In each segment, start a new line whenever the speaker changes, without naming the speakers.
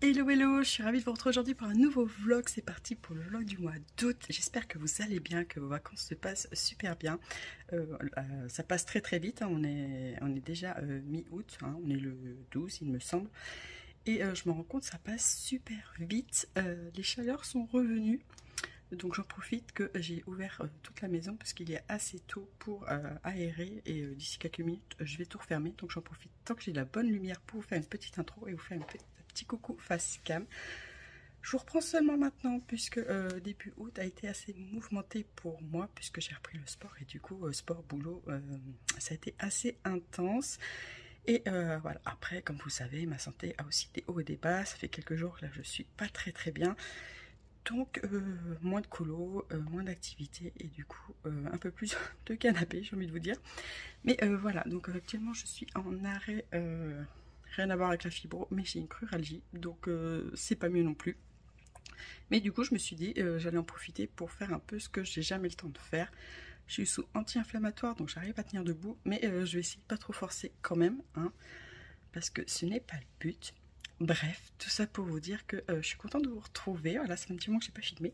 Hello hello, je suis ravie de vous retrouver aujourd'hui pour un nouveau vlog. C'est parti pour le vlog du mois d'août. J'espère que vous allez bien, que vos vacances se passent super bien. Ça passe très très vite, hein. On est déjà mi-août, hein. On est le 12 il me semble. Et je me rends compte, ça passe super vite. Les chaleurs sont revenues. Donc j'en profite que j'ai ouvert toute la maison parce qu'il est assez tôt pour aérer. Et d'ici quelques minutes, je vais tout refermer. Donc j'en profite tant que j'ai la bonne lumière pour vous faire une petite intro et vous faire un petit coucou face cam. Je vous reprends seulement maintenant puisque début août a été assez mouvementé pour moi puisque j'ai repris le sport et du coup sport boulot ça a été assez intense. Et voilà, après comme vous savez ma santé a aussi des hauts et des bas. Ça fait quelques jours que là je suis pas très bien. Donc moins de colo, moins d'activité et du coup un peu plus de canapé, j'ai envie de vous dire. Mais voilà, donc actuellement je suis en arrêt, rien à voir avec la fibro, mais j'ai une cruralgie, donc c'est pas mieux non plus. Mais du coup je me suis dit j'allais en profiter pour faire un peu ce que j'ai jamais le temps de faire. Je suis sous anti-inflammatoire, donc j'arrive à tenir debout, mais je vais essayer de pas trop forcer quand même, hein, parce que ce n'est pas le but. Bref, tout ça pour vous dire que je suis contente de vous retrouver. Voilà, c'est un petit moment que j'ai pas filmé.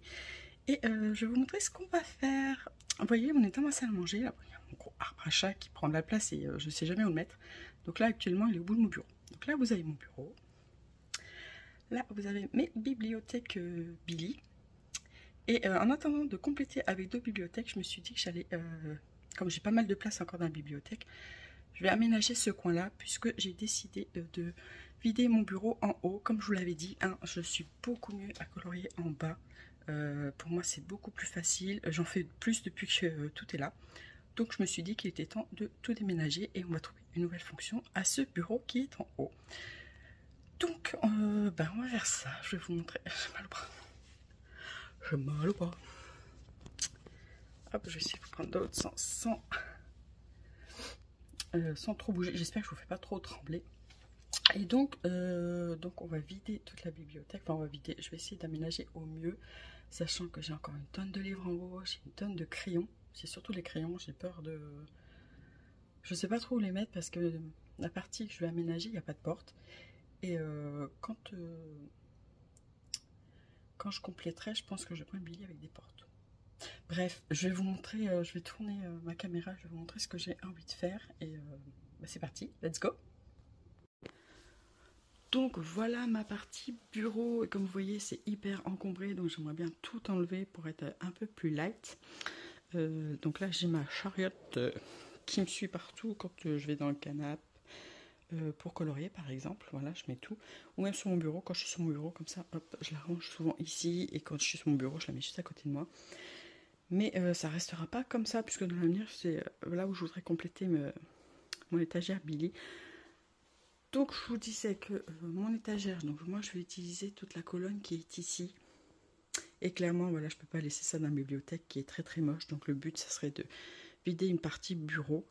Et je vais vous montrer ce qu'on va faire. Vous voyez, on est dans ma salle à manger. Là, il y a mon gros arbre à chat qui prend de la place et je sais jamais où le mettre. Donc là, actuellement, il est au bout de mon bureau. Donc là, vous avez mon bureau. Là, vous avez mes bibliothèques Billy. Et en attendant de compléter avec d'autres bibliothèques, je me suis dit que j'allais, comme j'ai pas mal de place encore dans la bibliothèque, je vais aménager ce coin-là puisque j'ai décidé de vider mon bureau en haut. Comme je vous l'avais dit, hein, je suis beaucoup mieux à colorier en bas. Pour moi, c'est beaucoup plus facile. J'en fais plus depuis que tout est là. Donc, je me suis dit qu'il était temps de tout déménager et on va trouver une nouvelle fonction à ce bureau qui est en haut. Donc, on va faire ça. Je vais vous montrer. J'ai mal au bras. J'ai mal au bras. Hop, je vais essayer de vous prendre dans l'autre sens sans trop bouger. J'espère que je vous fais pas trop trembler. Et donc on va vider toute la bibliothèque. Enfin, on va vider. Je vais essayer d'aménager au mieux, sachant que j'ai encore une tonne de livres en haut. J'ai une tonne de crayons. C'est surtout les crayons. J'ai peur de... Je sais pas trop où les mettre parce que la partie que je vais aménager, il n'y a pas de porte. Et quand je compléterai, je pense que je prends une billet avec des portes. Bref, je vais vous montrer, je vais tourner ma caméra, je vais vous montrer ce que j'ai envie de faire et c'est parti, let's go. Donc voilà ma partie bureau et comme vous voyez c'est hyper encombré donc j'aimerais bien tout enlever pour être un peu plus light. Donc là j'ai ma chariote qui me suit partout quand je vais dans le canapé pour colorier par exemple, voilà je mets tout, ou même sur mon bureau, quand je suis sur mon bureau comme ça, hop, je la range souvent ici et quand je suis sur mon bureau je la mets juste à côté de moi. Mais ça restera pas comme ça, puisque dans l'avenir, c'est là où je voudrais compléter mon étagère Billy. Donc je vous disais que mon étagère, donc moi je vais utiliser toute la colonne qui est ici. Et clairement, voilà, je peux pas laisser ça dans la bibliothèque qui est très moche. Donc le but, ça serait de vider une partie bureau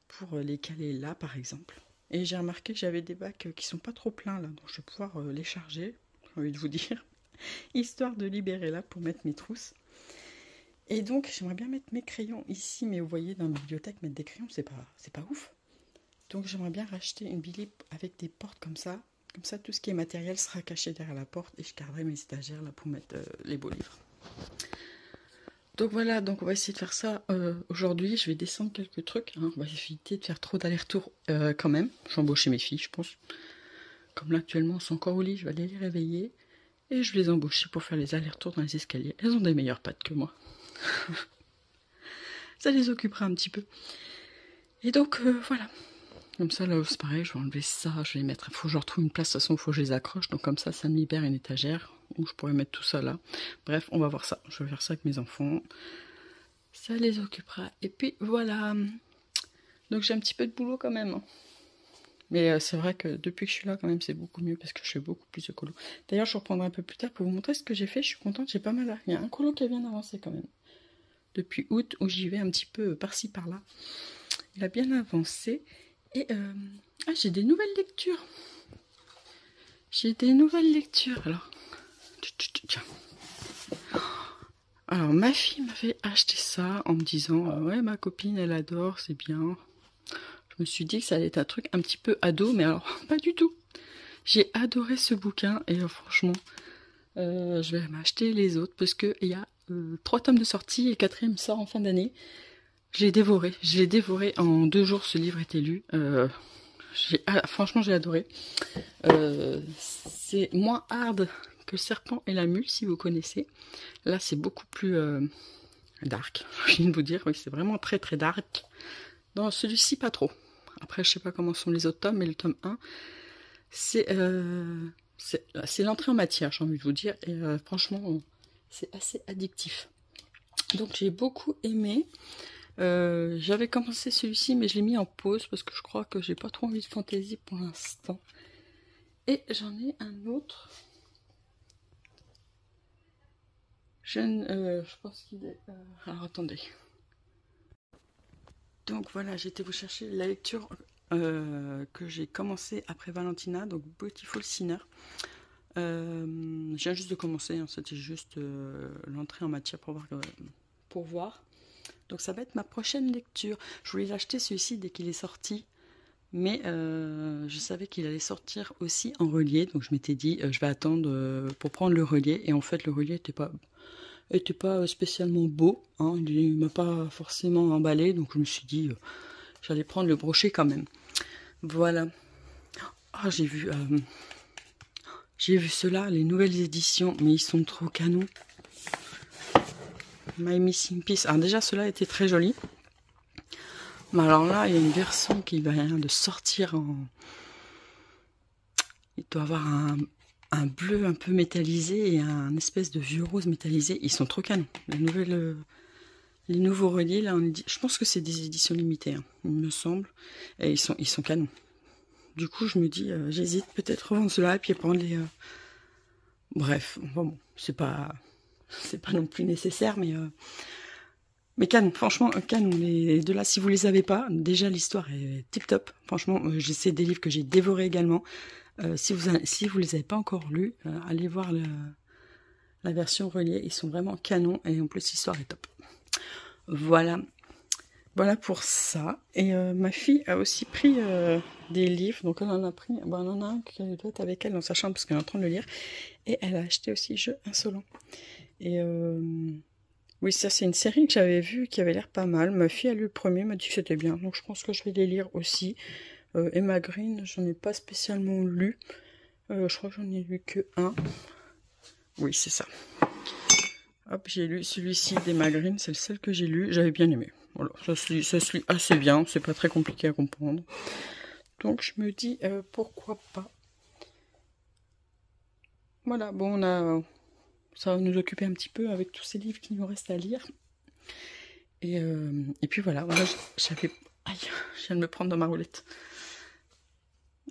pour les caler là, par exemple. Et j'ai remarqué que j'avais des bacs qui sont pas trop pleins là, donc je vais pouvoir les charger, j'ai envie de vous dire, histoire de libérer là pour mettre mes trousses. Et donc j'aimerais bien mettre mes crayons ici, mais vous voyez dans la bibliothèque mettre des crayons c'est pas ouf. Donc j'aimerais bien racheter une billy avec des portes comme ça tout ce qui est matériel sera caché derrière la porte et je garderai mes étagères là pour mettre les beaux livres. Donc voilà, donc on va essayer de faire ça aujourd'hui. Je vais descendre quelques trucs, hein. On va éviter de faire trop d'allers-retours quand même. Je vais embaucher mes filles je pense. Comme là actuellement elles sont encore au lit, je vais aller les réveiller et je vais les embaucher pour faire les allers-retours dans les escaliers. Elles ont des meilleures pattes que moi. Ça les occupera un petit peu. Et donc voilà. Comme ça là c'est pareil, je vais enlever ça, je vais mettre. Il faut que je retrouve une place, de toute façon il faut que je les accroche. Donc comme ça me libère une étagère où je pourrais mettre tout ça là. Bref, on va voir ça. Je vais faire ça avec mes enfants. Ça les occupera. Et puis voilà. Donc j'ai un petit peu de boulot quand même. Mais c'est vrai que depuis que je suis là quand même c'est beaucoup mieux parce que je fais beaucoup plus de colo. D'ailleurs je reprendrai un peu plus tard pour vous montrer ce que j'ai fait. Je suis contente, j'ai pas mal. Il y a un colo qui a bien avancé quand même. Depuis août où j'y vais un petit peu par-ci par-là. Il a bien avancé. Et j'ai des nouvelles lectures. Alors ma fille m'avait acheté ça en me disant ouais ma copine elle adore, c'est bien. Je me suis dit que ça allait être un truc un petit peu ado, mais alors pas du tout. J'ai adoré ce bouquin et franchement, je vais m'acheter les autres parce qu'il y a 3 tomes de sortie et le 4e sort en fin d'année. Je l'ai dévoré en 2 jours, ce livre était lu. Franchement, j'ai adoré. C'est moins hard que le serpent et la mule, si vous connaissez. Là, c'est beaucoup plus dark, je viens de vous dire. Oui, c'est vraiment très très dark. Dans celui-ci, pas trop. Après, je sais pas comment sont les autres tomes, mais le tome 1, c'est l'entrée en matière, j'ai envie de vous dire. Et franchement, c'est assez addictif. Donc, j'ai beaucoup aimé. J'avais commencé celui-ci, mais je l'ai mis en pause parce que je crois que j'ai pas trop envie de fantasy pour l'instant. Et j'en ai un autre. Je pense qu'il est... alors attendez. Donc voilà, j'ai été vous chercher la lecture que j'ai commencé après Valentina, donc Beautiful Sinner. Je viens juste de commencer, hein, c'était juste l'entrée en matière pour voir. Donc ça va être ma prochaine lecture. Je voulais l'acheter celui-ci dès qu'il est sorti, mais je savais qu'il allait sortir aussi en relié, donc je m'étais dit je vais attendre pour prendre le relié, et en fait le relié était pas spécialement beau, hein, il m'a pas forcément emballé, donc je me suis dit j'allais prendre le brochet quand même. Voilà. Oh, j'ai vu ceux-là, les nouvelles éditions, mais ils sont trop canons. My Missing Piece. Alors déjà, ceux-là étaient très jolis. Mais alors là, il y a une version qui vient de sortir en... Il doit avoir un bleu un peu métallisé et un espèce de vieux rose métallisé. Ils sont trop canons. Les nouveaux reliés, là, je pense que c'est des éditions limitées, hein, il me semble. Et ils sont canons. Du coup, je me dis, j'hésite peut-être revendre cela et puis prendre les... Bref, bon, c'est pas non plus nécessaire, mais canon, franchement, canon. Les deux là, si vous les avez pas, déjà l'histoire est tip top. Franchement, c'est des livres que j'ai dévorés également. Si vous les avez pas encore lus, allez voir la version reliée. Ils sont vraiment canons et en plus l'histoire est top. Voilà. Voilà pour ça. Et ma fille a aussi pris des livres. Donc elle en a pris. Bon, elle en a un qui doit être avec elle dans sa chambre parce qu'elle est en train de le lire. Et elle a acheté aussi Jeux Insolents. Et oui, ça c'est une série que j'avais vue qui avait l'air pas mal. Ma fille a lu le premier, m'a dit que c'était bien. Donc je pense que je vais les lire aussi. Emma Green, j'en ai pas spécialement lu. Je crois que j'en ai lu que un. Oui, c'est ça. Hop, j'ai lu celui-ci d'Emma Green, c'est le seul que j'ai lu. J'avais bien aimé. Voilà, ça se lit assez bien, c'est pas très compliqué à comprendre. Donc je me dis pourquoi pas. Voilà, bon, ça va nous occuper un petit peu avec tous ces livres qu'il nous reste à lire. Et puis voilà, j'avais... Aïe, je viens de me prendre dans ma roulette.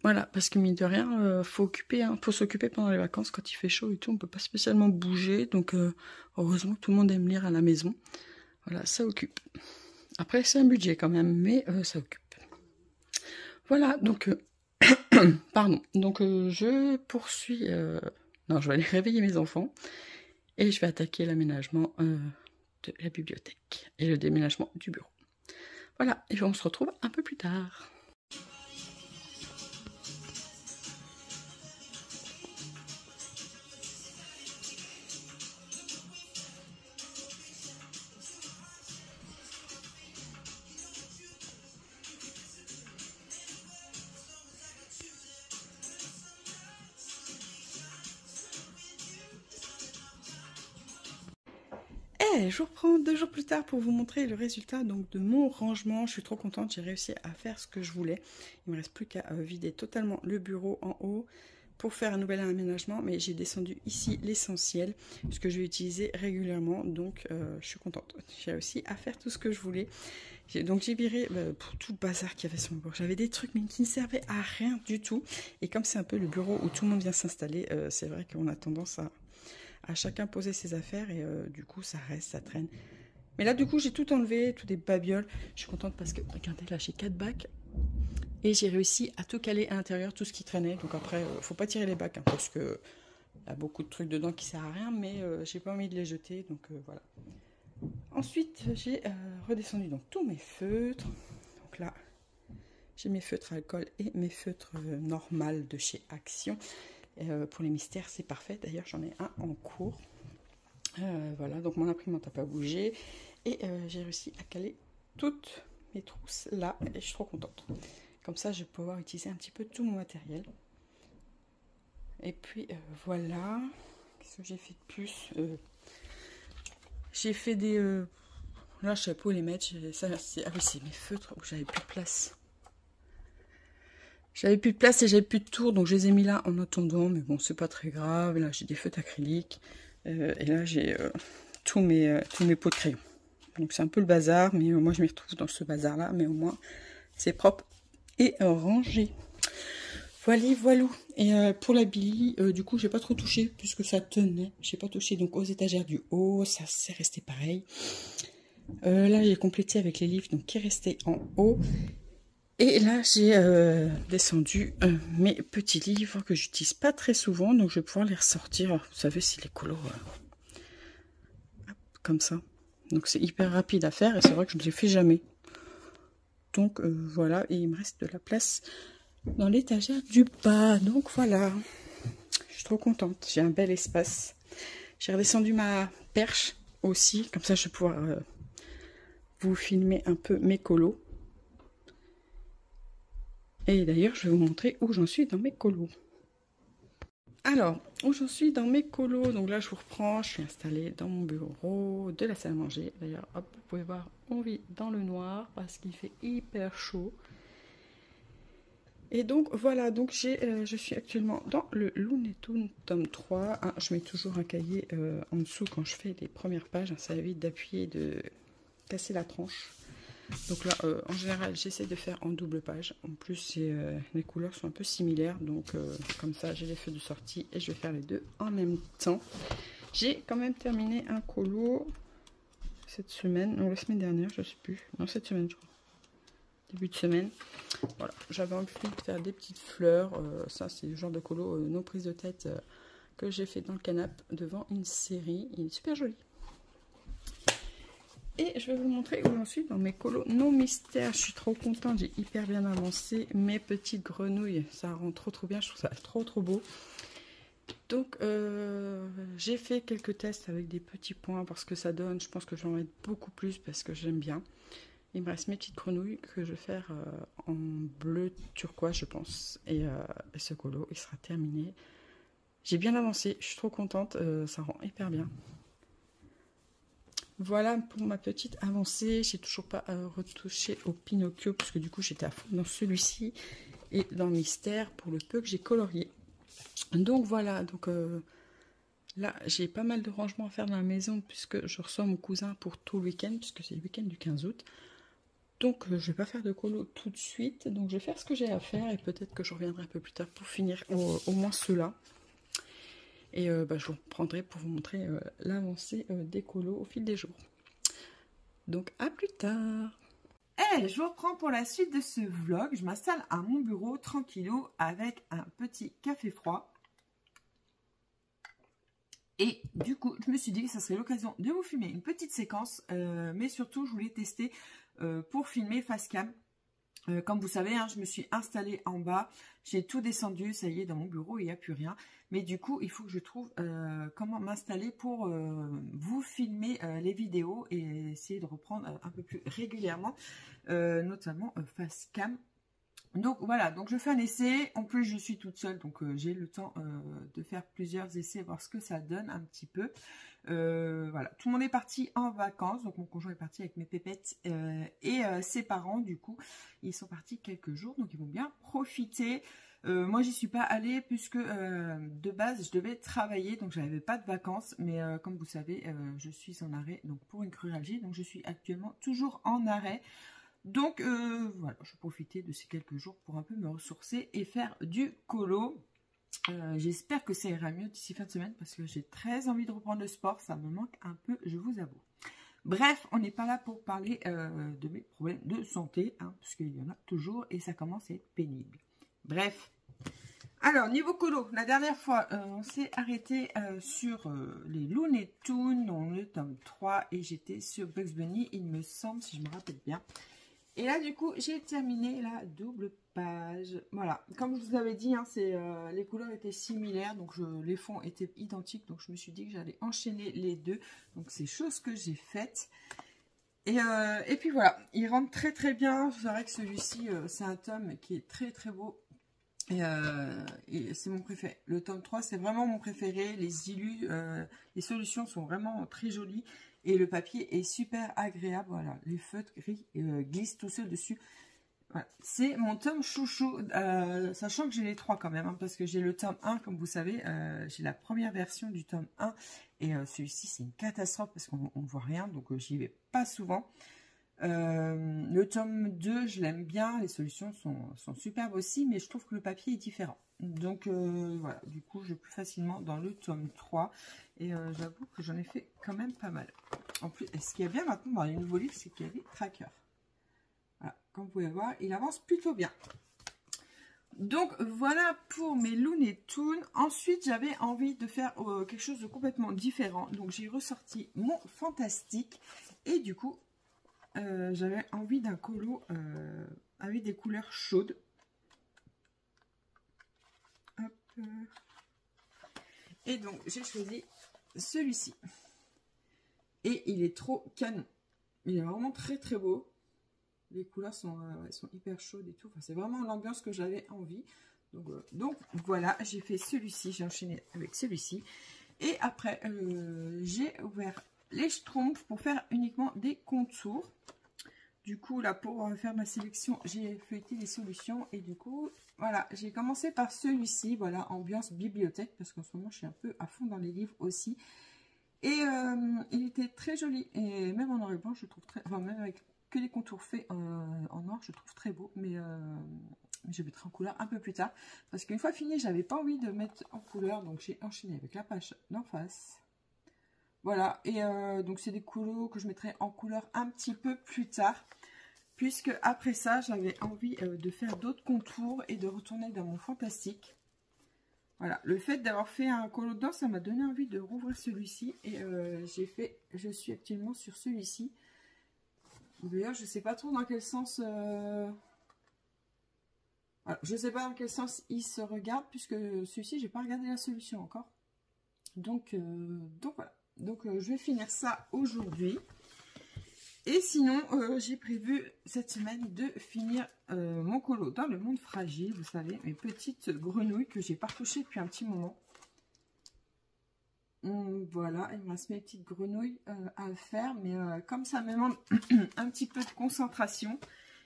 Voilà, parce que mine de rien, faut s'occuper pendant les vacances quand il fait chaud et tout. On peut pas spécialement bouger, donc heureusement que tout le monde aime lire à la maison. Voilà, ça occupe. Après, c'est un budget quand même, mais ça occupe. Voilà, donc... pardon. Donc, je poursuis... Non, je vais aller réveiller mes enfants. Et je vais attaquer l'aménagement de la bibliothèque. Et le déménagement du bureau. Voilà, et on se retrouve un peu plus tard. Je vous reprends 2 jours plus tard pour vous montrer le résultat donc, de mon rangement. Je suis trop contente, j'ai réussi à faire ce que je voulais. Il ne me reste plus qu'à vider totalement le bureau en haut pour faire un nouvel aménagement. Mais j'ai descendu ici l'essentiel, ce que je vais utiliser régulièrement. Donc je suis contente. J'ai réussi à faire tout ce que je voulais. Donc j'ai viré pour tout le bazar qu'il y avait sur mon bureau. J'avais des trucs mais qui ne servaient à rien du tout. Et comme c'est un peu le bureau où tout le monde vient s'installer, c'est vrai qu'on a tendance à chacun poser ses affaires et du coup ça reste, ça traîne. Mais là du coup j'ai tout enlevé, tout des babioles. Je suis contente parce que regardez là j'ai 4 bacs et j'ai réussi à tout caler à l'intérieur, tout ce qui traînait. Donc après faut pas tirer les bacs hein, parce que y a beaucoup de trucs dedans qui servent à rien, mais j'ai pas envie de les jeter, donc voilà. Ensuite j'ai redescendu donc tous mes feutres. Donc là J'ai mes feutres à alcool et mes feutres normales de chez Action. Pour les mystères, c'est parfait. D'ailleurs, j'en ai un en cours. Voilà, donc mon imprimante n'a pas bougé. Et j'ai réussi à caler toutes mes trousses là. Et je suis trop contente. Comme ça, je vais pouvoir utiliser un petit peu tout mon matériel. Et puis, voilà. Qu'est-ce que j'ai fait de plus? J'ai fait des... là, je sais pas où les mettre. Ça, ah oui, c'est mes feutres où j'avais plus de place. J'avais plus de place et j'avais plus de tour, donc je les ai mis là en attendant, mais bon, c'est pas très grave. Là, j'ai des feutres acryliques, et là, j'ai tous mes pots de crayon. Donc, c'est un peu le bazar, mais moi, je m'y retrouve dans ce bazar-là, mais au moins, c'est propre et rangé. Voilà, voilou. Et pour la Billy, du coup, j'ai pas trop touché, puisque ça tenait. J'ai pas touché, donc, aux étagères du haut, ça c'est resté pareil. Là, j'ai complété avec les livres, donc, qui restaient en haut. Et là, j'ai descendu mes petits livres que j'utilise pas très souvent, donc je vais pouvoir les ressortir. Vous savez, c'est les colos comme ça. Donc c'est hyper rapide à faire et c'est vrai que je ne les fais jamais. Donc voilà, et il me reste de la place dans l'étagère du bas. Donc voilà, je suis trop contente. J'ai un bel espace. J'ai redescendu ma perche aussi, comme ça je vais pouvoir vous filmer un peu mes colos. Et d'ailleurs, je vais vous montrer où j'en suis dans mes colos. Alors, où j'en suis dans mes colos. Donc là, je vous reprends. Je suis installée dans mon bureau de la salle à manger. D'ailleurs, hop, vous pouvez voir, on vit dans le noir parce qu'il fait hyper chaud. Et donc, voilà. Donc, je suis actuellement dans le Looney Tunes tome 3. Ah, je mets toujours un cahier en dessous quand je fais les premières pages. Ça évite d'appuyer, de casser la tranche. Donc là, en général, j'essaie de faire en double page. En plus, les couleurs sont un peu similaires. Donc, comme ça, j'ai les feux de sortie et je vais faire les deux en même temps. J'ai quand même terminé un colo cette semaine. Non, la semaine dernière, je ne sais plus. Non, cette semaine, je crois. Début de semaine. Voilà, j'avais envie de faire des petites fleurs. Ça, c'est le genre de colo, nos prises de tête que j'ai fait dans le canapé devant une série. Il est super joli. Et je vais vous montrer où j'en suis dans mes colos non mystères. Je suis trop contente, j'ai hyper bien avancé. Mes petites grenouilles, ça rend trop bien, je trouve ça trop beau. Donc j'ai fait quelques tests avec des petits points parce que ça donne, je pense que je vais en mettre beaucoup plus parce que j'aime bien. Il me reste mes petites grenouilles que je vais faire en bleu turquoise je pense. Et ce colo, il sera terminé. J'ai bien avancé, je suis trop contente, ça rend hyper bien. Voilà pour ma petite avancée. J'ai toujours pas retouché au Pinocchio parce que du coup j'étais à fond dans celui-ci et dans le mystère pour le peu que j'ai colorié. Donc voilà, donc là j'ai pas mal de rangements à faire dans la maison puisque je reçois mon cousin pour tout le week-end puisque c'est le week-end du 15 août. Donc je vais pas faire de colo tout de suite. Donc je vais faire ce que j'ai à faire et peut-être que je reviendrai un peu plus tard pour finir au moins ceux-là. Et je vous reprendrai pour vous montrer l'avancée des colos au fil des jours. Donc à plus tard.
Hey, je vous reprends pour la suite de ce vlog. Je m'installe à mon bureau tranquillou avec un petit café froid. Et du coup, je me suis dit que ça serait l'occasion de vous filmer une petite séquence. Mais surtout, je voulais tester pour filmer face cam. Comme vous savez, hein, je me suis installée en bas, j'ai tout descendu, ça y est, dans mon bureau, il n'y a plus rien. Mais du coup, il faut que je trouve comment m'installer pour vous filmer les vidéos et essayer de reprendre un peu plus régulièrement, notamment face cam. Donc voilà, donc je fais un essai. En plus, je suis toute seule, donc j'ai le temps de faire plusieurs essais, voir ce que ça donne un petit peu. Voilà, tout le monde est parti en vacances, donc mon conjoint est parti avec mes pépettes et ses parents, du coup, ils sont partis quelques jours, donc ils vont bien profiter. Moi, j'y suis pas allée puisque de base, je devais travailler, donc je n'avais pas de vacances, mais comme vous savez, je suis en arrêt donc pour une cruralgie, donc je suis actuellement toujours en arrêt. Donc voilà, je vais profiter de ces quelques jours pour un peu me ressourcer et faire du colo. J'espère que ça ira mieux d'ici fin de semaine parce que j'ai très envie de reprendre le sport. Ça me manque un peu, je vous avoue. Bref, on n'est pas là pour parler de mes problèmes de santé, hein, parce qu'il y en a toujours et ça commence à être pénible. Bref. Alors, niveau colo, la dernière fois, on s'est arrêté sur les Looney Tunes, dans le tome 3, et j'étais sur Bugs Bunny, il me semble, si je me rappelle bien. Et là, du coup, j'ai terminé la double page. Voilà, comme je vous avais dit, hein, les couleurs étaient similaires, donc les fonds étaient identiques. Donc, je me suis dit que j'allais enchaîner les deux. Donc, c'est chose que j'ai faite. Et puis voilà, il rentre très très bien. C'est vrai que celui-ci, c'est un tome qui est très très beau. Et c'est mon préféré. Le tome 3, c'est vraiment mon préféré. Les illus, les solutions sont vraiment très jolies. Et le papier est super agréable. Voilà, les feutres gris glissent tout seuls dessus. Voilà. C'est mon tome chouchou. Sachant que j'ai les trois quand même. Hein, parce que j'ai le tome 1, comme vous savez. J'ai la première version du tome 1. Et celui-ci, c'est une catastrophe parce qu'on ne voit rien. Donc, j'y vais pas souvent. Le tome 2, je l'aime bien, les solutions sont superbes aussi, mais je trouve que le papier est différent. Donc voilà, du coup, je vais plus facilement dans le tome 3. Et j'avoue que j'en ai fait quand même pas mal. En plus, ce qui est bien maintenant dans les nouveaux livres, c'est qu'il y a des trackers. Voilà, comme vous pouvez voir, il avance plutôt bien. Donc voilà pour mes Looney Tunes. Ensuite, j'avais envie de faire quelque chose de complètement différent. Donc j'ai ressorti mon Fantastique. Et du coup, j'avais envie d'un colo avec des couleurs chaudes. Hop. Et donc, j'ai choisi celui-ci. Et il est trop canon. Il est vraiment très très beau. Les couleurs sont hyper chaudes et tout. Enfin, c'est vraiment l'ambiance que j'avais envie. Donc voilà, j'ai fait celui-ci. J'ai enchaîné avec celui-ci. Et après, j'ai ouvert les Schtroumpfs pour faire uniquement des contours. Du coup, là, pour faire ma sélection, j'ai feuilleté les solutions. Et du coup, voilà, j'ai commencé par celui-ci. Voilà, ambiance bibliothèque. Parce qu'en ce moment, je suis un peu à fond dans les livres aussi. Et il était très joli. Et même en noir et blanc, je trouve très... Enfin, même avec que les contours faits en noir, je trouve très beau. Mais je mettrai en couleur un peu plus tard. Parce qu'une fois fini, j'avais pas envie de mettre en couleur. Donc, j'ai enchaîné avec la page d'en face. Voilà, et donc c'est des couleurs que je mettrai en couleur un petit peu plus tard. Puisque après ça, j'avais envie de faire d'autres contours et de retourner dans mon Fantastique. Voilà, le fait d'avoir fait un colo dedans, ça m'a donné envie de rouvrir celui-ci. Et je suis actuellement sur celui-ci. D'ailleurs, je ne sais pas trop dans quel sens... Voilà, je ne sais pas dans quel sens il se regarde, puisque celui-ci, j'ai pas regardé la solution encore. Donc voilà. Donc, je vais finir ça aujourd'hui. Et sinon, j'ai prévu cette semaine de finir mon colo dans le monde fragile. Vous savez, mes petites grenouilles que j'ai pas touchées depuis un petit moment. Voilà, il me reste mes petites grenouilles à faire. Mais comme ça me demande un petit peu de concentration.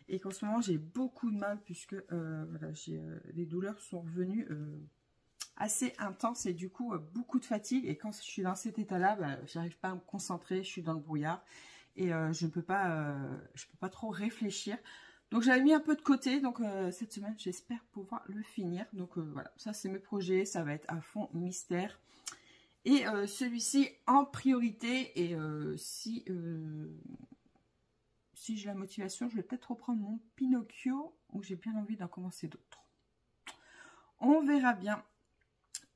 Et qu'en ce moment, j'ai beaucoup de mal puisque voilà, les douleurs sont revenues assez intenses. Et du coup, beaucoup de fatigue. Et quand je suis dans cet état-là, bah, j'arrive pas à me concentrer. Je suis dans le brouillard. Et je ne peux pas trop réfléchir. Donc j'avais mis un peu de côté. Donc cette semaine, j'espère pouvoir le finir. Donc voilà, ça c'est mes projets. Ça va être à fond mystère. Et celui-ci en priorité. Et si j'ai la motivation, je vais peut-être reprendre mon Pinocchio. Ou j'ai bien envie d'en commencer d'autres. On verra bien.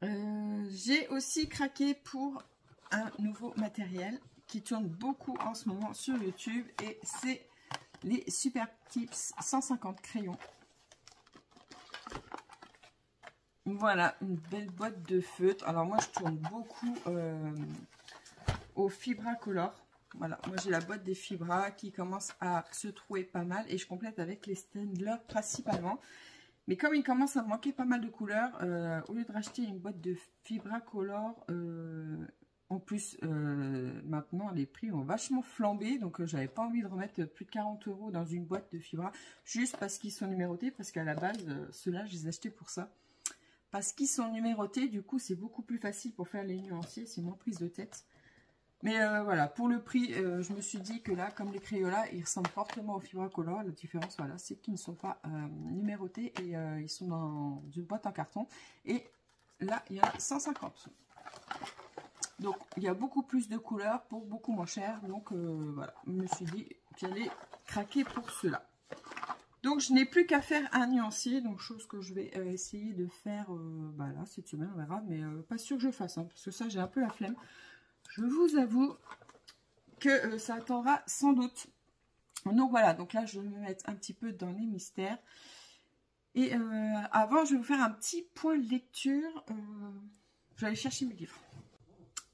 J'ai aussi craqué pour un nouveau matériel qui tourne beaucoup en ce moment sur YouTube et c'est les Super Tips 150 crayons. Voilà, une belle boîte de feutre. Alors moi je tourne beaucoup au Fibra Color. Voilà, moi j'ai la boîte des Fibra qui commence à se trouver pas mal et je complète avec les Staedtler principalement. Mais comme il commence à me manquer pas mal de couleurs, au lieu de racheter une boîte de Fibra Color, en plus, maintenant, les prix ont vachement flambé. Donc, j'avais pas envie de remettre plus de 40 € dans une boîte de Fibra. Juste parce qu'ils sont numérotés. Parce qu'à la base, ceux-là, je les ai achetés pour ça. Parce qu'ils sont numérotés. Du coup, c'est beaucoup plus facile pour faire les nuanciers. C'est moins prise de tête. Mais voilà, pour le prix, je me suis dit que là, comme les Crayolas, ils ressemblent fortement aux Fibra Color. La différence, voilà, c'est qu'ils ne sont pas numérotés. Et ils sont dans une boîte en carton. Et là, il y en a 150. Donc, il y a beaucoup plus de couleurs pour beaucoup moins cher. Donc, voilà, je me suis dit que j'allais craquer pour cela. Donc, je n'ai plus qu'à faire un nuancier. Donc, chose que je vais essayer de faire bah là, cette semaine, on verra. Mais pas sûr que je fasse, hein, parce que ça, j'ai un peu la flemme. Je vous avoue que ça attendra sans doute. Donc voilà, donc là je vais me mettre un petit peu dans les mystères. Et avant, je vais vous faire un petit point lecture. Je vais aller chercher mes livres.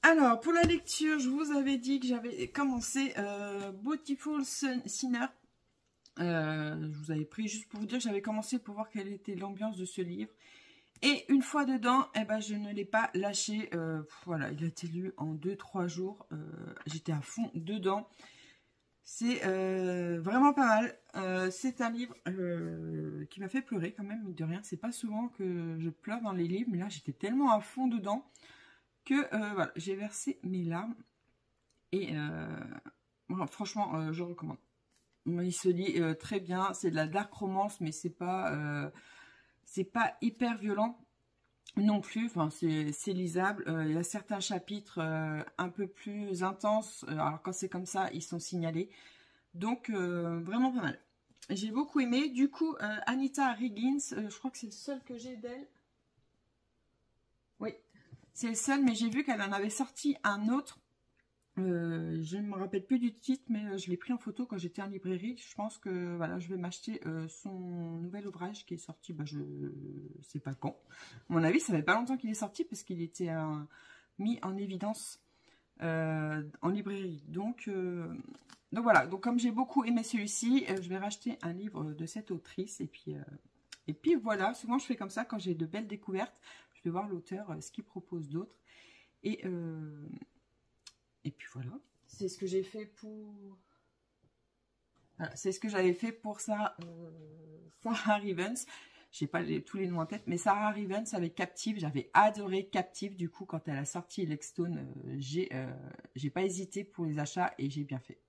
Alors, pour la lecture, je vous avais dit que j'avais commencé Beautiful Sinner. Je vous avais pris juste pour vous dire que j'avais commencé pour voir quelle était l'ambiance de ce livre. Et une fois dedans, eh ben, je ne l'ai pas lâché. Voilà, il a été lu en 2-3 jours. J'étais à fond dedans. C'est vraiment pas mal. C'est un livre qui m'a fait pleurer quand même, mine de rien. C'est pas souvent que je pleure dans les livres, mais là j'étais tellement à fond dedans que voilà, j'ai versé mes larmes. Et voilà, franchement, je recommande. Il se lit très bien. C'est de la dark romance, mais c'est pas hyper violent non plus. Enfin, c'est lisable. Il y a certains chapitres un peu plus intenses. Alors quand c'est comme ça, ils sont signalés. Donc vraiment pas mal. J'ai beaucoup aimé. Du coup, Anita Higgins, je crois que c'est le seul que j'ai d'elle. Oui, c'est le seul, mais j'ai vu qu'elle en avait sorti un autre. Je ne me rappelle plus du titre, mais je l'ai pris en photo quand j'étais en librairie. Je pense que voilà, je vais m'acheter son nouvel ouvrage qui est sorti, bah, je sais pas quand. À mon avis, ça fait pas longtemps qu'il est sorti parce qu'il était mis en évidence en librairie. Donc voilà, donc comme j'ai beaucoup aimé celui-ci, je vais racheter un livre de cette autrice. Et puis voilà, souvent je fais comme ça quand j'ai de belles découvertes. Je vais voir l'auteur, ce qu'il propose d'autre. Et puis voilà, c'est ce que j'ai fait pour... Voilà, c'est ce que j'avais fait pour Sarah Rivens. Je n'ai pas tous les noms en tête, mais Sarah Rivens avec Captive. J'avais adoré Captive, du coup, quand elle a sorti Lexstone, j'ai pas hésité pour les achats et j'ai bien fait.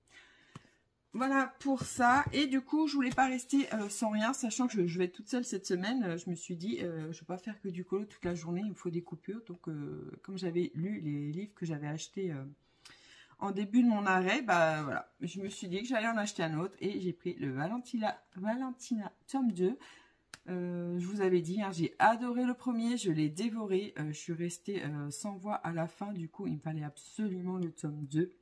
Voilà pour ça. Et du coup, je voulais pas rester sans rien, sachant que je vais être toute seule cette semaine. Je me suis dit, je vais pas faire que du colo toute la journée, il me faut des coupures. Donc, comme j'avais lu les livres que j'avais achetés en début de mon arrêt, bah voilà, je me suis dit que j'allais en acheter un autre et j'ai pris le Valentina tome 2. Je vous avais dit, hein, j'ai adoré le premier, je l'ai dévoré, je suis restée sans voix à la fin, du coup il me fallait absolument le tome 2.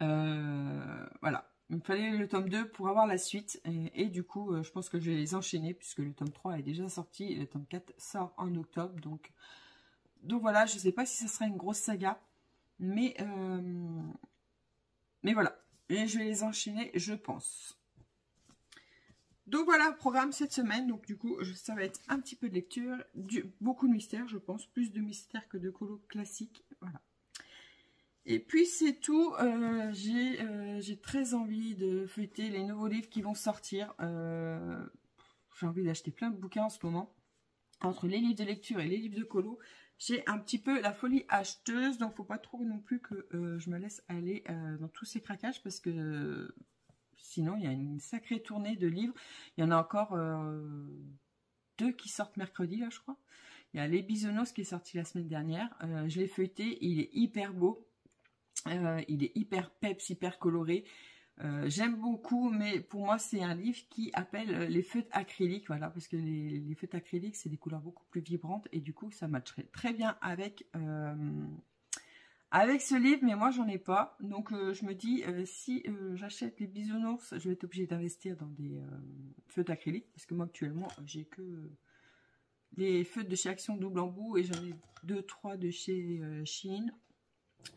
Voilà, il me fallait le tome 2 pour avoir la suite et du coup je pense que je vais les enchaîner puisque le tome 3 est déjà sorti et le tome 4 sort en octobre, donc voilà, je sais pas si ça sera une grosse saga. Mais voilà, et je vais les enchaîner, je pense. Donc voilà, programme cette semaine. Donc du coup, ça va être un petit peu de lecture, beaucoup de mystères, je pense, plus de mystères que de colo classique. Voilà. Et puis c'est tout. J'ai très envie de feuilleter les nouveaux livres qui vont sortir. J'ai envie d'acheter plein de bouquins en ce moment. Entre les livres de lecture et les livres de colo, j'ai un petit peu la folie acheteuse, donc faut pas trop non plus que je me laisse aller dans tous ces craquages parce que sinon il y a une sacrée tournée de livres. Il y en a encore 2 qui sortent mercredi là, je crois. Il y a Les Bisounours qui est sorti la semaine dernière. Je l'ai feuilleté, il est hyper beau, il est hyper peps, hyper coloré. J'aime beaucoup, mais pour moi c'est un livre qui appelle les feutres acryliques, voilà, parce que les feutres acryliques c'est des couleurs beaucoup plus vibrantes et du coup ça matcherait très bien avec ce livre, mais moi j'en ai pas, donc je me dis si j'achète les Bisounours, je vais être obligée d'investir dans des feutres acryliques, parce que moi actuellement j'ai que les feutres de chez Action Double Embout et j'en ai 2-3 de chez Shein.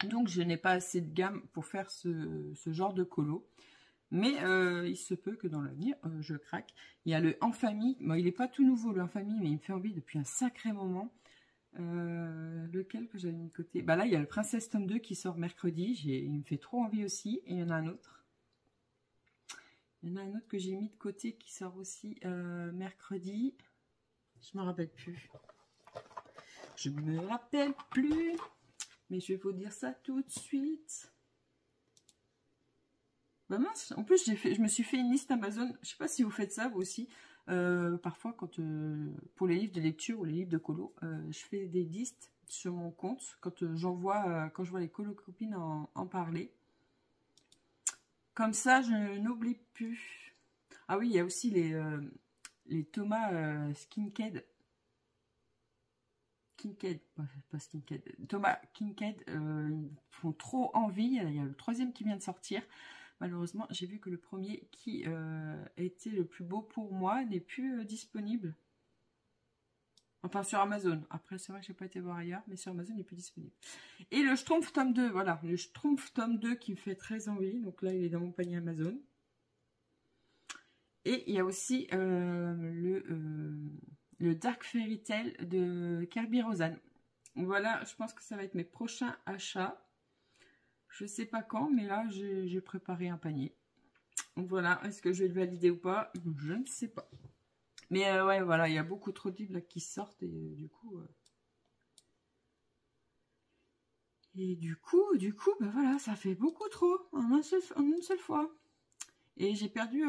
Donc je n'ai pas assez de gamme pour faire ce genre de colo. Mais il se peut que dans l'avenir, je craque. Il y a le En Famille. Bon, il n'est pas tout nouveau, le En Famille, mais il me fait envie depuis un sacré moment. Lequel que j'avais mis de côté? Bah là, il y a le Princesse tome 2 qui sort mercredi. Il me fait trop envie aussi. Et il y en a un autre. Il y en a un autre que j'ai mis de côté qui sort aussi mercredi. Je me rappelle plus. Je me rappelle plus. Mais je vais vous dire ça tout de suite. Bah mince, en plus je me suis fait une liste Amazon. Je sais pas si vous faites ça vous aussi. Parfois quand pour les livres de lecture ou les livres de colo, je fais des listes sur mon compte quand quand je vois les colo copines en parler. Comme ça je n'oublie plus. Ah oui, il y a aussi les Thomas Kinkade. Pas Kinkade, Thomas Kinkade font trop envie. Il y a le 3e qui vient de sortir. Malheureusement, j'ai vu que le premier qui était le plus beau pour moi n'est plus disponible. Enfin, sur Amazon. Après, c'est vrai que j'ai pas été voir ailleurs, mais sur Amazon, il n'est plus disponible. Et le Schtroumpf tome 2, voilà. Le Schtroumpf tome 2 qui me fait très envie. Donc là, il est dans mon panier Amazon. Et il y a aussi le Dark Fairy Tale de Kirby Rosanne. Voilà, je pense que ça va être mes prochains achats. Je sais pas quand, mais là, j'ai préparé un panier. Donc voilà, est-ce que je vais le valider ou pas? Je ne sais pas. Mais ouais, voilà, il y a beaucoup trop de livres là, qui sortent et du coup... bah voilà, ça fait beaucoup trop en une seule fois. Et j'ai perdu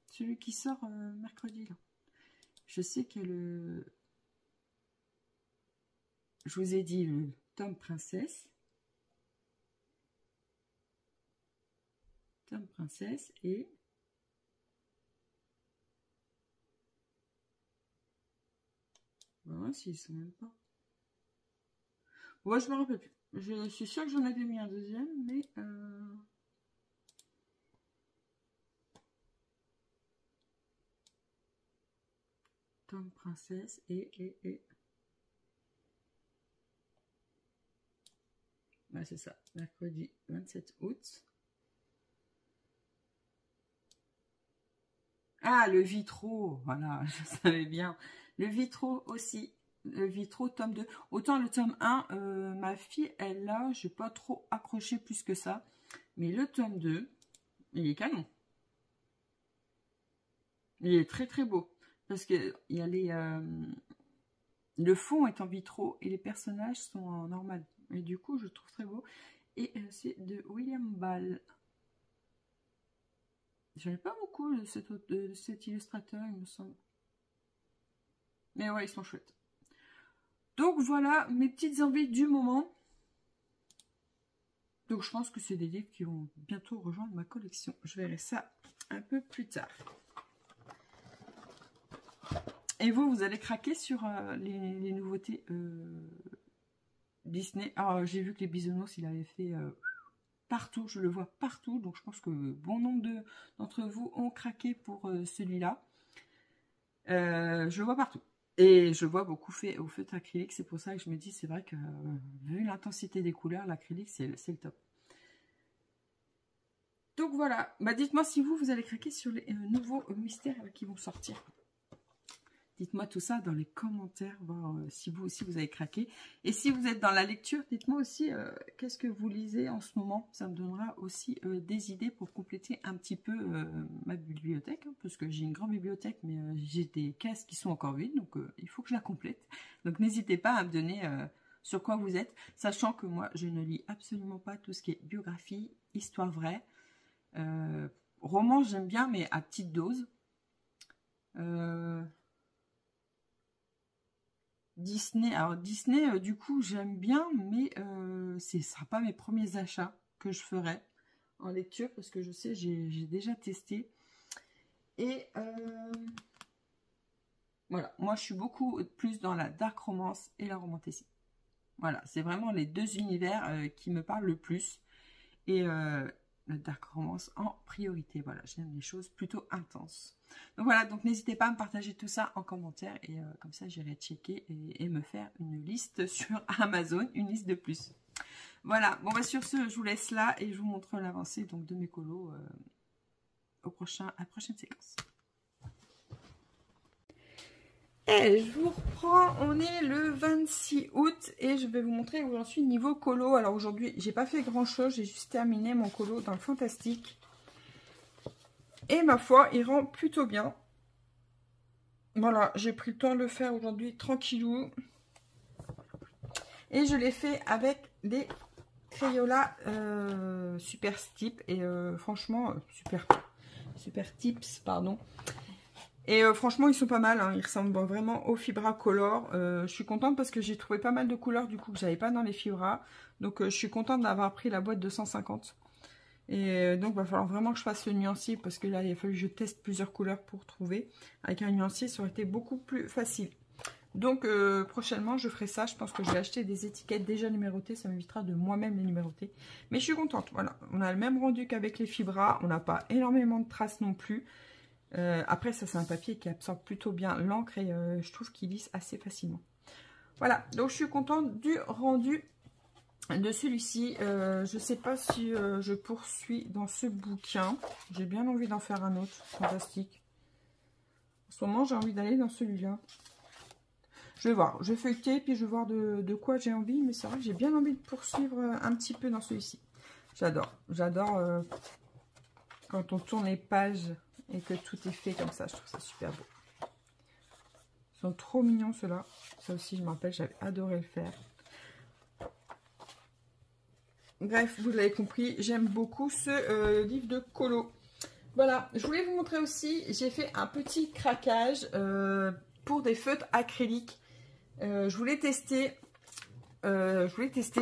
celui qui sort mercredi. Là. Je sais qu'il y a le... Je vous ai dit le tome princesse. Tome princesse et... Voilà, s'ils sont même pas. Ouais, je me rappelle plus. Je suis sûre que j'en avais mis un deuxième, mais... Tome princesse et... Bah, c'est ça, mercredi 27 août. Ah, le Vitro, voilà, je savais bien. Le Vitro aussi, le Vitro tome 2. Autant le tome 1, ma fille, elle l'a, je n'ai pas trop accroché plus que ça. Mais le tome 2, il est canon. Il est très très beau. Parce que il y a les... le fond est en vitro et les personnages sont en normal. Et du coup, je le trouve très beau. Et c'est de William Ball. J'en ai pas beaucoup de cet illustrateur, il me semble. Mais ouais, ils sont chouettes. Donc voilà mes petites envies du moment. Donc je pense que c'est des livres qui vont bientôt rejoindre ma collection. Je verrai ça un peu plus tard. Et vous allez craquer sur les nouveautés Disney. Alors j'ai vu que les Bisounours, il avait fait... partout, je le vois partout, donc je pense que bon nombre d'entre vous ont craqué pour celui-là. Je le vois partout. Et je le vois beaucoup fait au feutre acrylique, c'est pour ça que je me dis, c'est vrai que vu l'intensité des couleurs, l'acrylique, c'est le top. Donc voilà, bah, dites-moi si vous allez craquer sur les nouveaux mystères qui vont sortir. Dites-moi tout ça dans les commentaires, voir si vous aussi vous avez craqué. Et si vous êtes dans la lecture, dites-moi aussi qu'est-ce que vous lisez en ce moment. Ça me donnera aussi des idées pour compléter un petit peu ma bibliothèque. Hein, parce que j'ai une grande bibliothèque, mais j'ai des cases qui sont encore vides. Donc il faut que je la complète. Donc n'hésitez pas à me donner sur quoi vous êtes. Sachant que moi, je ne lis absolument pas tout ce qui est biographie, histoire vraie. Roman, j'aime bien, mais à petite dose. Disney, alors Disney, du coup, j'aime bien, mais ce ne sera pas mes premiers achats que je ferai en lecture, parce que je sais, j'ai déjà testé. Et voilà, moi, je suis beaucoup plus dans la dark romance et la romantasy. Voilà, c'est vraiment les deux univers qui me parlent le plus. Et la dark romance en priorité. Voilà, j'aime les choses plutôt intenses. Donc voilà, donc n'hésitez pas à me partager tout ça en commentaire et comme ça j'irai checker et me faire une liste sur Amazon, une liste de plus. Voilà, bon bah sur ce, je vous laisse là et je vous montre l'avancée donc de mes colos à la prochaine séquence. Et je vous reprends, on est le 26 août et je vais vous montrer où j'en suis niveau colo. Alors aujourd'hui, j'ai pas fait grand chose, j'ai juste terminé mon colo dans le fantastique. Et ma foi, il rend plutôt bien. Voilà, j'ai pris le temps de le faire aujourd'hui tranquillou. Et je l'ai fait avec des Crayola Super Tips. Et franchement, Super Tips, pardon. Et franchement, ils sont pas mal, hein. Ils ressemblent vraiment aux Fibra Color. Je suis contente parce que j'ai trouvé pas mal de couleurs du coup que j'avais pas dans les Fibra. Donc je suis contente d'avoir pris la boîte de 150. Et donc il va falloir vraiment que je fasse le nuancier parce que là il a fallu que je teste plusieurs couleurs pour trouver. Avec un nuancier, ça aurait été beaucoup plus facile. Donc prochainement je ferai ça. Je pense que je vais acheter des étiquettes déjà numérotées. Ça m'évitera de moi-même les numéroter. Mais je suis contente. Voilà, on a le même rendu qu'avec les Fibra. On n'a pas énormément de traces non plus. Après ça c'est un papier qui absorbe plutôt bien l'encre. Et je trouve qu'il lisse assez facilement. Voilà, donc je suis contente du rendu de celui-ci. Je ne sais pas si je poursuis dans ce bouquin. J'ai bien envie d'en faire un autre. Fantastique. En ce moment j'ai envie d'aller dans celui-là. Je vais voir, je vais feuilleter, puis je vais voir de quoi j'ai envie. Mais c'est vrai que j'ai bien envie de poursuivre un petit peu dans celui-ci. J'adore. J'adore quand on tourne les pages et que tout est fait comme ça. Je trouve ça super beau. Ils sont trop mignons ceux-là. Ça aussi, je me rappelle, j'avais adoré le faire. Bref, vous l'avez compris, j'aime beaucoup ce livre de colo. Voilà, je voulais vous montrer aussi, j'ai fait un petit craquage pour des feutres acryliques. Je voulais tester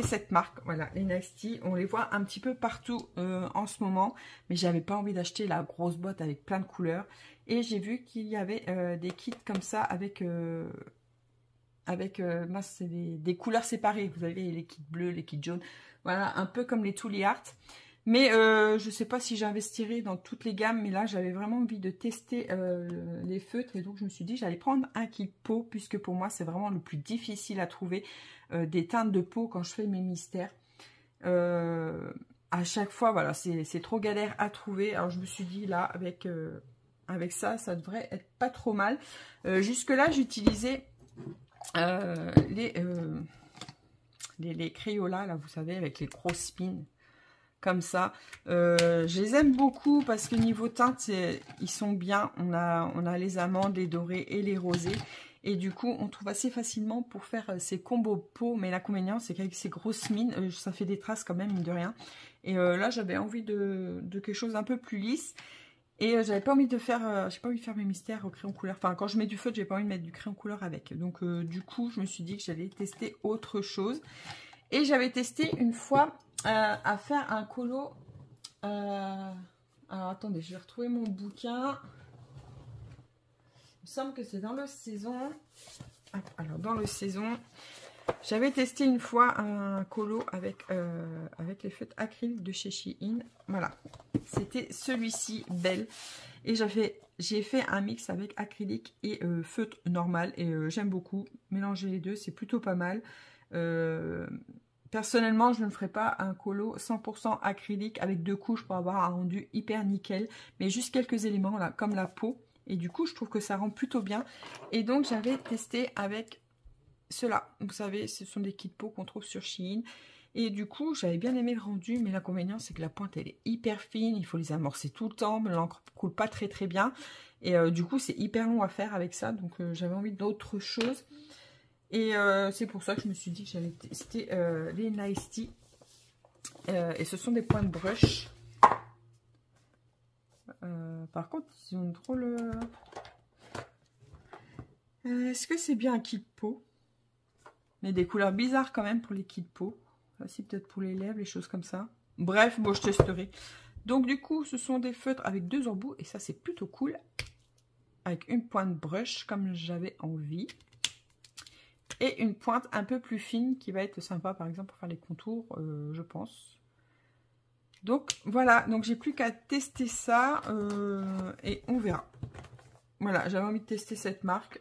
cette marque, voilà, les Nasty. On les voit un petit peu partout en ce moment, mais j'avais pas envie d'acheter la grosse boîte avec plein de couleurs. Et j'ai vu qu'il y avait des kits comme ça avec des couleurs séparées. Vous avez les kits bleus, les kits jaunes, voilà, un peu comme les Tooly Art. Mais je sais pas si j'investirai dans toutes les gammes, mais là j'avais vraiment envie de tester les feutres, et donc je me suis dit j'allais prendre un kit peau, puisque pour moi c'est vraiment le plus difficile à trouver des teintes de peau quand je fais mes mystères. À chaque fois, voilà, c'est trop galère à trouver. Alors je me suis dit là avec ça devrait être pas trop mal. Jusque là j'utilisais les Crayola, là vous savez, avec les gros spins comme ça. Je les aime beaucoup parce que niveau teinte ils sont bien. On a les amandes, les dorés et les rosés, et du coup on trouve assez facilement pour faire ces combos peau. Mais l'inconvénient c'est qu'avec ces grosses mines ça fait des traces quand même, mine de rien. Et là j'avais envie de quelque chose un peu plus lisse. Et j'avais pas envie de faire, j'ai pas envie de faire mes mystères au crayon couleur. Enfin, quand je mets du feutre, j'ai pas envie de mettre du crayon couleur avec. Donc, du coup, je me suis dit que j'allais tester autre chose. Et j'avais testé une fois à faire un colo. Alors, attendez, je vais retrouver mon bouquin. Il me semble que c'est dans le saison. Alors, dans le saison, j'avais testé une fois un colo avec les feutres acryliques de chez Shein. Voilà, c'était celui-ci, Belle. Et j'ai fait un mix avec acrylique et feutre normal. Et j'aime beaucoup mélanger les deux, c'est plutôt pas mal. Personnellement, je ne ferai pas un colo 100% acrylique avec 2 couches pour avoir un rendu hyper nickel. Mais juste quelques éléments là, comme la peau. Et du coup, je trouve que ça rend plutôt bien. Et donc, j'avais testé avec ceux-là. Vous savez, ce sont des kits peau qu'on trouve sur Shein. Et du coup, j'avais bien aimé le rendu, mais l'inconvénient, c'est que la pointe, elle est hyper fine. Il faut les amorcer tout le temps, mais l'encre coule pas très très bien. Et du coup, c'est hyper long à faire avec ça. Donc, j'avais envie d'autre chose. Et c'est pour ça que je me suis dit que j'allais tester les Nasty. Et ce sont des points de brush. Par contre, ils ont une drôle... Est-ce que c'est bien un kit peau? Mais des couleurs bizarres quand même pour les kits peau. Aussi peut-être pour les lèvres, les choses comme ça. Bref, bon, je testerai. Donc du coup, ce sont des feutres avec 2 embouts. Et ça, c'est plutôt cool. Avec une pointe brush, comme j'avais envie. Et une pointe un peu plus fine, qui va être sympa, par exemple, pour faire les contours, je pense. Donc voilà, donc j'ai plus qu'à tester ça. Et on verra. Voilà, j'avais envie de tester cette marque.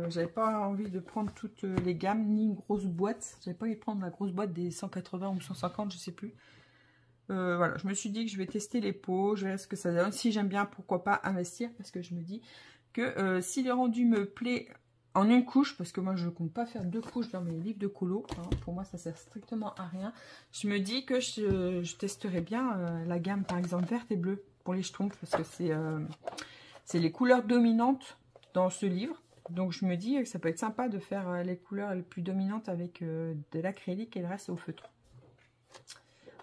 J'avais pas envie de prendre toutes les gammes, ni une grosse boîte. J'avais pas envie de prendre la grosse boîte des 180 ou 150, je sais plus. Voilà, je me suis dit que je vais tester les peaux, je verrai ce que ça donne. Si j'aime bien, pourquoi pas investir, parce que je me dis que si le rendu me plaît en une couche, parce que moi je ne compte pas faire 2 couches dans mes livres de colo, hein, pour moi ça sert strictement à rien. Je me dis que je testerai bien la gamme par exemple verte et bleue pour les schtroumpfs, parce que c'est les couleurs dominantes dans ce livre. Donc je me dis que ça peut être sympa de faire les couleurs les plus dominantes avec de l'acrylique et le reste au feutre.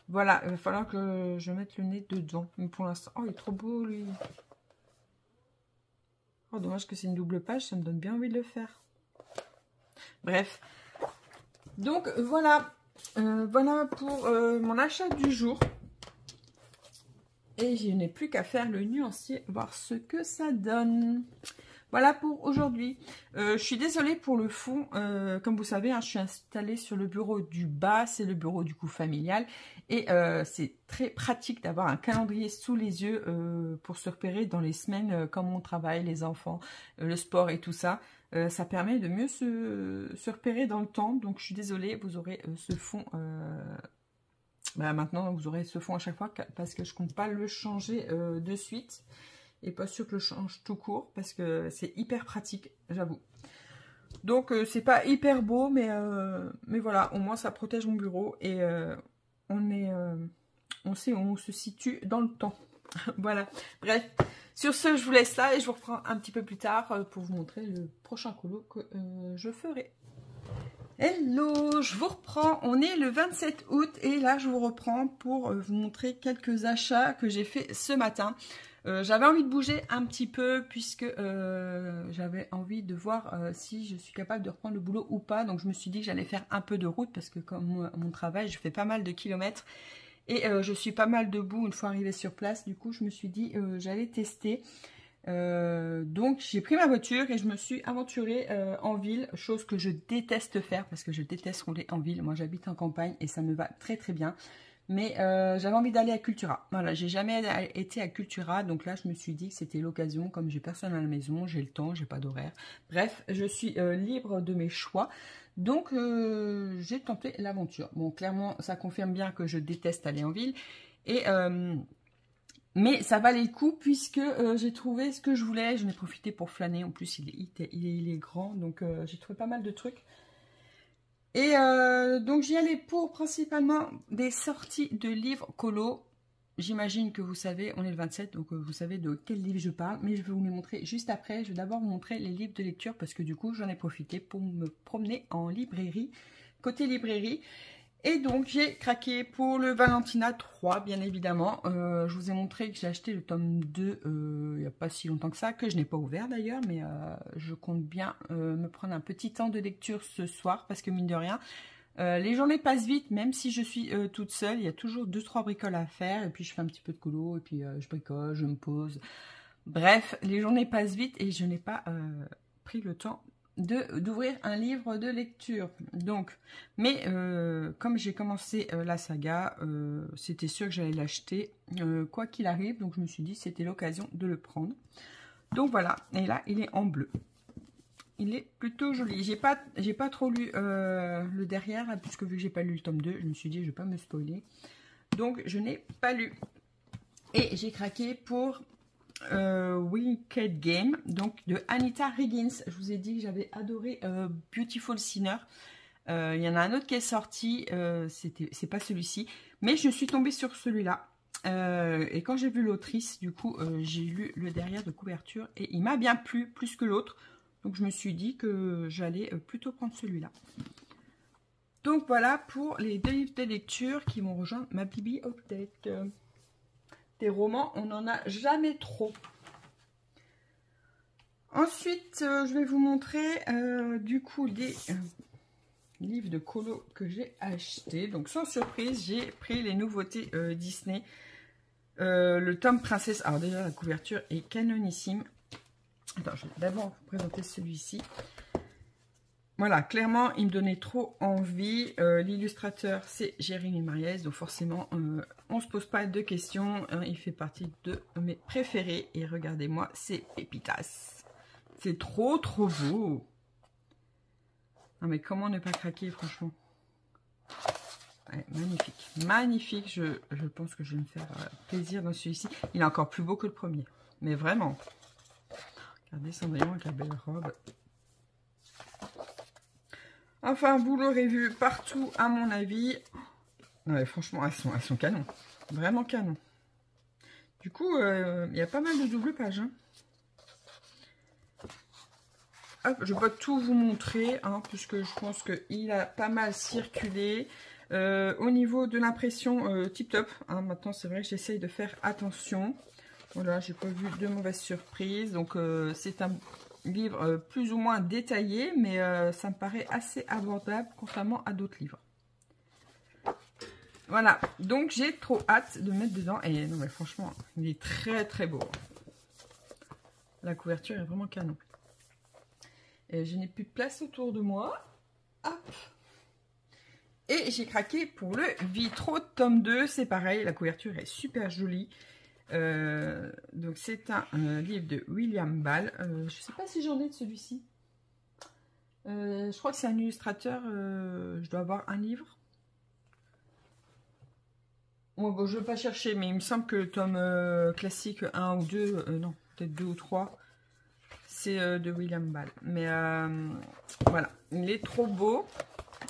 Voilà, il va falloir que je mette le nez dedans. Mais pour l'instant... Oh, il est trop beau lui. Oh, dommage que c'est une double page, ça me donne bien envie de le faire. Bref. Donc voilà. Voilà pour mon achat du jour. Et je n'ai plus qu'à faire le nuancier, voir ce que ça donne. Voilà pour aujourd'hui. Je suis désolée pour le fond. Comme vous savez, hein, je suis installée sur le bureau du bas. C'est le bureau du coup familial. Et c'est très pratique d'avoir un calendrier sous les yeux pour se repérer dans les semaines comme on travaille, les enfants, le sport et tout ça. Ça permet de mieux se repérer dans le temps. Donc je suis désolée, vous aurez ce fond... maintenant, vous aurez ce fond à chaque fois parce que je compte pas le changer de suite. Et pas sûr que je le change tout court parce que c'est hyper pratique, j'avoue. Donc, c'est pas hyper beau, mais voilà, au moins ça protège mon bureau et on sait où on se situe dans le temps. Voilà, bref. Sur ce, je vous laisse là et je vous reprends un petit peu plus tard pour vous montrer le prochain colo que je ferai. Hello, je vous reprends, on est le 27 août et là je vous reprends pour vous montrer quelques achats que j'ai fait ce matin. J'avais envie de bouger un petit peu puisque j'avais envie de voir si je suis capable de reprendre le boulot ou pas. Donc je me suis dit que j'allais faire un peu de route parce que comme mon travail, je fais pas mal de kilomètres et je suis pas mal debout une fois arrivée sur place. Du coup, je me suis dit j'allais tester. Donc j'ai pris ma voiture et je me suis aventurée en ville, chose que je déteste faire parce que je déteste rouler en ville. Moi j'habite en campagne et ça me va très très bien. Mais j'avais envie d'aller à Cultura. Voilà, j'ai jamais été à Cultura, donc là je me suis dit que c'était l'occasion, comme j'ai personne à la maison, j'ai le temps, j'ai pas d'horaire. Bref, je suis libre de mes choix, donc j'ai tenté l'aventure. Bon, clairement, ça confirme bien que je déteste aller en ville, et mais ça valait le coup puisque j'ai trouvé ce que je voulais. J'en ai profité pour flâner. En plus, il est grand, donc j'ai trouvé pas mal de trucs. Et donc j'y allais pour principalement des sorties de livres colo. J'imagine que vous savez, on est le 27, donc vous savez de quel livre je parle. Mais je vais vous les montrer juste après. Je vais d'abord vous montrer les livres de lecture parce que du coup j'en ai profité pour me promener en librairie, côté librairie. Et donc j'ai craqué pour le Valentina 3, bien évidemment. Je vous ai montré que j'ai acheté le tome 2 il n'y a pas si longtemps que ça, que je n'ai pas ouvert d'ailleurs, mais je compte bien me prendre un petit temps de lecture ce soir, parce que mine de rien, les journées passent vite, même si je suis toute seule, il y a toujours 2-3 bricoles à faire, et puis je fais un petit peu de colo, et puis je bricole, je me pose. Bref, les journées passent vite et je n'ai pas pris le temps d'ouvrir un livre de lecture. Donc, mais comme j'ai commencé la saga, c'était sûr que j'allais l'acheter quoi qu'il arrive, donc je me suis dit c'était l'occasion de le prendre. Donc voilà, et là il est en bleu. Il est plutôt joli. J'ai pas trop lu le derrière, puisque vu que j'ai pas lu le tome 2, je me suis dit je vais pas me spoiler. Donc je n'ai pas lu. Et j'ai craqué pour Wicked Game, donc de Anita Higgins. Je vous ai dit que j'avais adoré Beautiful Sinner. Il y en a un autre qui est sorti, c'est pas celui-ci, mais je suis tombée sur celui-là. Et quand j'ai vu l'autrice, du coup, j'ai lu le derrière de couverture et il m'a bien plu, plus que l'autre. Donc je me suis dit que j'allais plutôt prendre celui-là. Donc voilà pour les 2 livres de lecture qui vont rejoindre ma bibliothèque. Des romans, on n'en a jamais trop. Ensuite, je vais vous montrer du coup les livres de colo que j'ai achetés. Donc sans surprise, j'ai pris les nouveautés Disney. Le tome Princesse. Alors déjà, la couverture est canonissime. Attends, je vais d'abord vous présenter celui-ci. Voilà, clairement, il me donnait trop envie. L'illustrateur, c'est Jérémy Mariès. Donc forcément, on ne se pose pas de questions. Il fait partie de mes préférés. Et regardez-moi, c'est pépitas. C'est trop, trop beau. Non mais comment ne pas craquer, franchement. Ouais, magnifique. Magnifique. Je pense que je vais me faire plaisir dans celui-ci. Il est encore plus beau que le premier. Mais vraiment. Regardez Cendrillon avec la belle robe. Enfin, vous l'aurez vu partout, à mon avis. Ouais, franchement, elles sont canon. Vraiment canon. Du coup, il y a pas mal de double pages. Hein. Hop, je ne vais pas tout vous montrer, hein, puisque je pense qu'il a pas mal circulé. Au niveau de l'impression, tip top. Hein, maintenant, c'est vrai que j'essaye de faire attention. Voilà, j'ai pas vu de mauvaises surprises. Donc, c'est un livre plus ou moins détaillé, mais ça me paraît assez abordable contrairement à d'autres livres. Voilà, donc j'ai trop hâte de mettre dedans. Et non, mais franchement, il est très très beau. La couverture est vraiment canon. Et je n'ai plus de place autour de moi. Hop. Et j'ai craqué pour le Vitro tome 2. C'est pareil, la couverture est super jolie. Donc c'est un livre de William Ball. Je ne sais pas si j'en ai de celui-ci. Je crois que c'est un illustrateur. Je dois avoir un livre. Bon, je ne vais pas chercher, mais il me semble que le tome classique 1 ou 2, non, peut-être 2 ou 3, c'est de William Ball. Mais voilà, il est trop beau.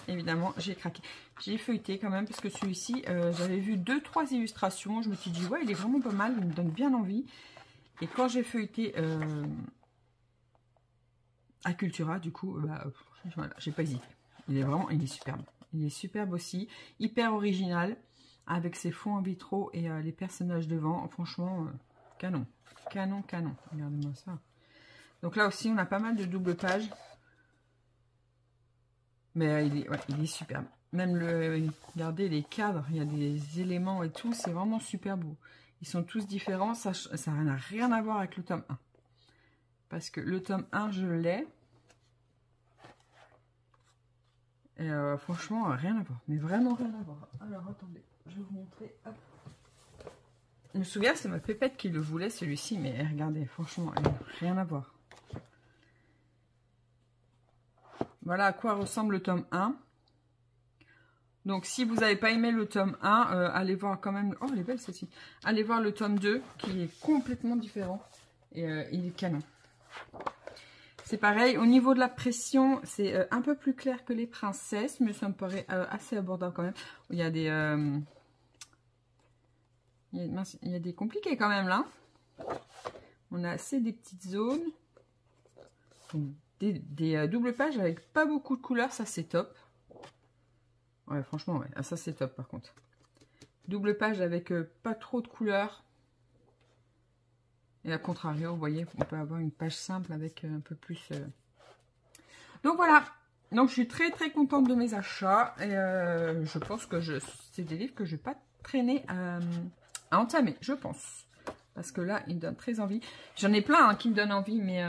Évidemment, j'ai craqué. J'ai feuilleté quand même, parce que celui-ci, j'avais vu 2-3 illustrations. Je me suis dit, ouais, il est vraiment pas mal, il me donne bien envie. Et quand j'ai feuilleté à Cultura, du coup, voilà, j'ai pas hésité. Il est superbe. Il est superbe aussi, hyper original. Avec ses fonds en vitraux et les personnages devant. Franchement, canon. Canon, canon. Regardez-moi ça. Donc là aussi, on a pas mal de double pages. Mais il est superbe. Même regardez les cadres, il y a des éléments et tout. C'est vraiment super beau. Ils sont tous différents. Ça n'a rien à voir avec le tome 1. Parce que le tome 1, je l'ai. Et franchement, rien à voir. Mais vraiment rien à voir. Alors, attendez. Je vais vous montrer. Hop. Je me souviens, c'est ma pépette qui le voulait, celui-ci. Mais regardez, franchement, rien à voir. Voilà à quoi ressemble le tome 1. Donc, si vous n'avez pas aimé le tome 1, allez voir quand même... Oh, elle est belle, celle-ci. Allez voir le tome 2, qui est complètement différent. Et il est canon. C'est pareil, au niveau de la pression, c'est un peu plus clair que les princesses, mais ça me paraît assez abordable quand même. Il y a des... il y a des compliqués quand même là. On a assez des petites zones. Des doubles pages avec pas beaucoup de couleurs, ça c'est top. Ouais, franchement, ouais. Ah, ça c'est top par contre. Double page avec pas trop de couleurs. Et à contrario, vous voyez, on peut avoir une page simple avec un peu plus... Donc voilà. Donc je suis très très contente de mes achats. Et je pense que c'est des livres que je ne vais pas traîner à entamer, je pense. Parce que là, ils me donnent très envie. J'en ai plein qui me donnent envie, mais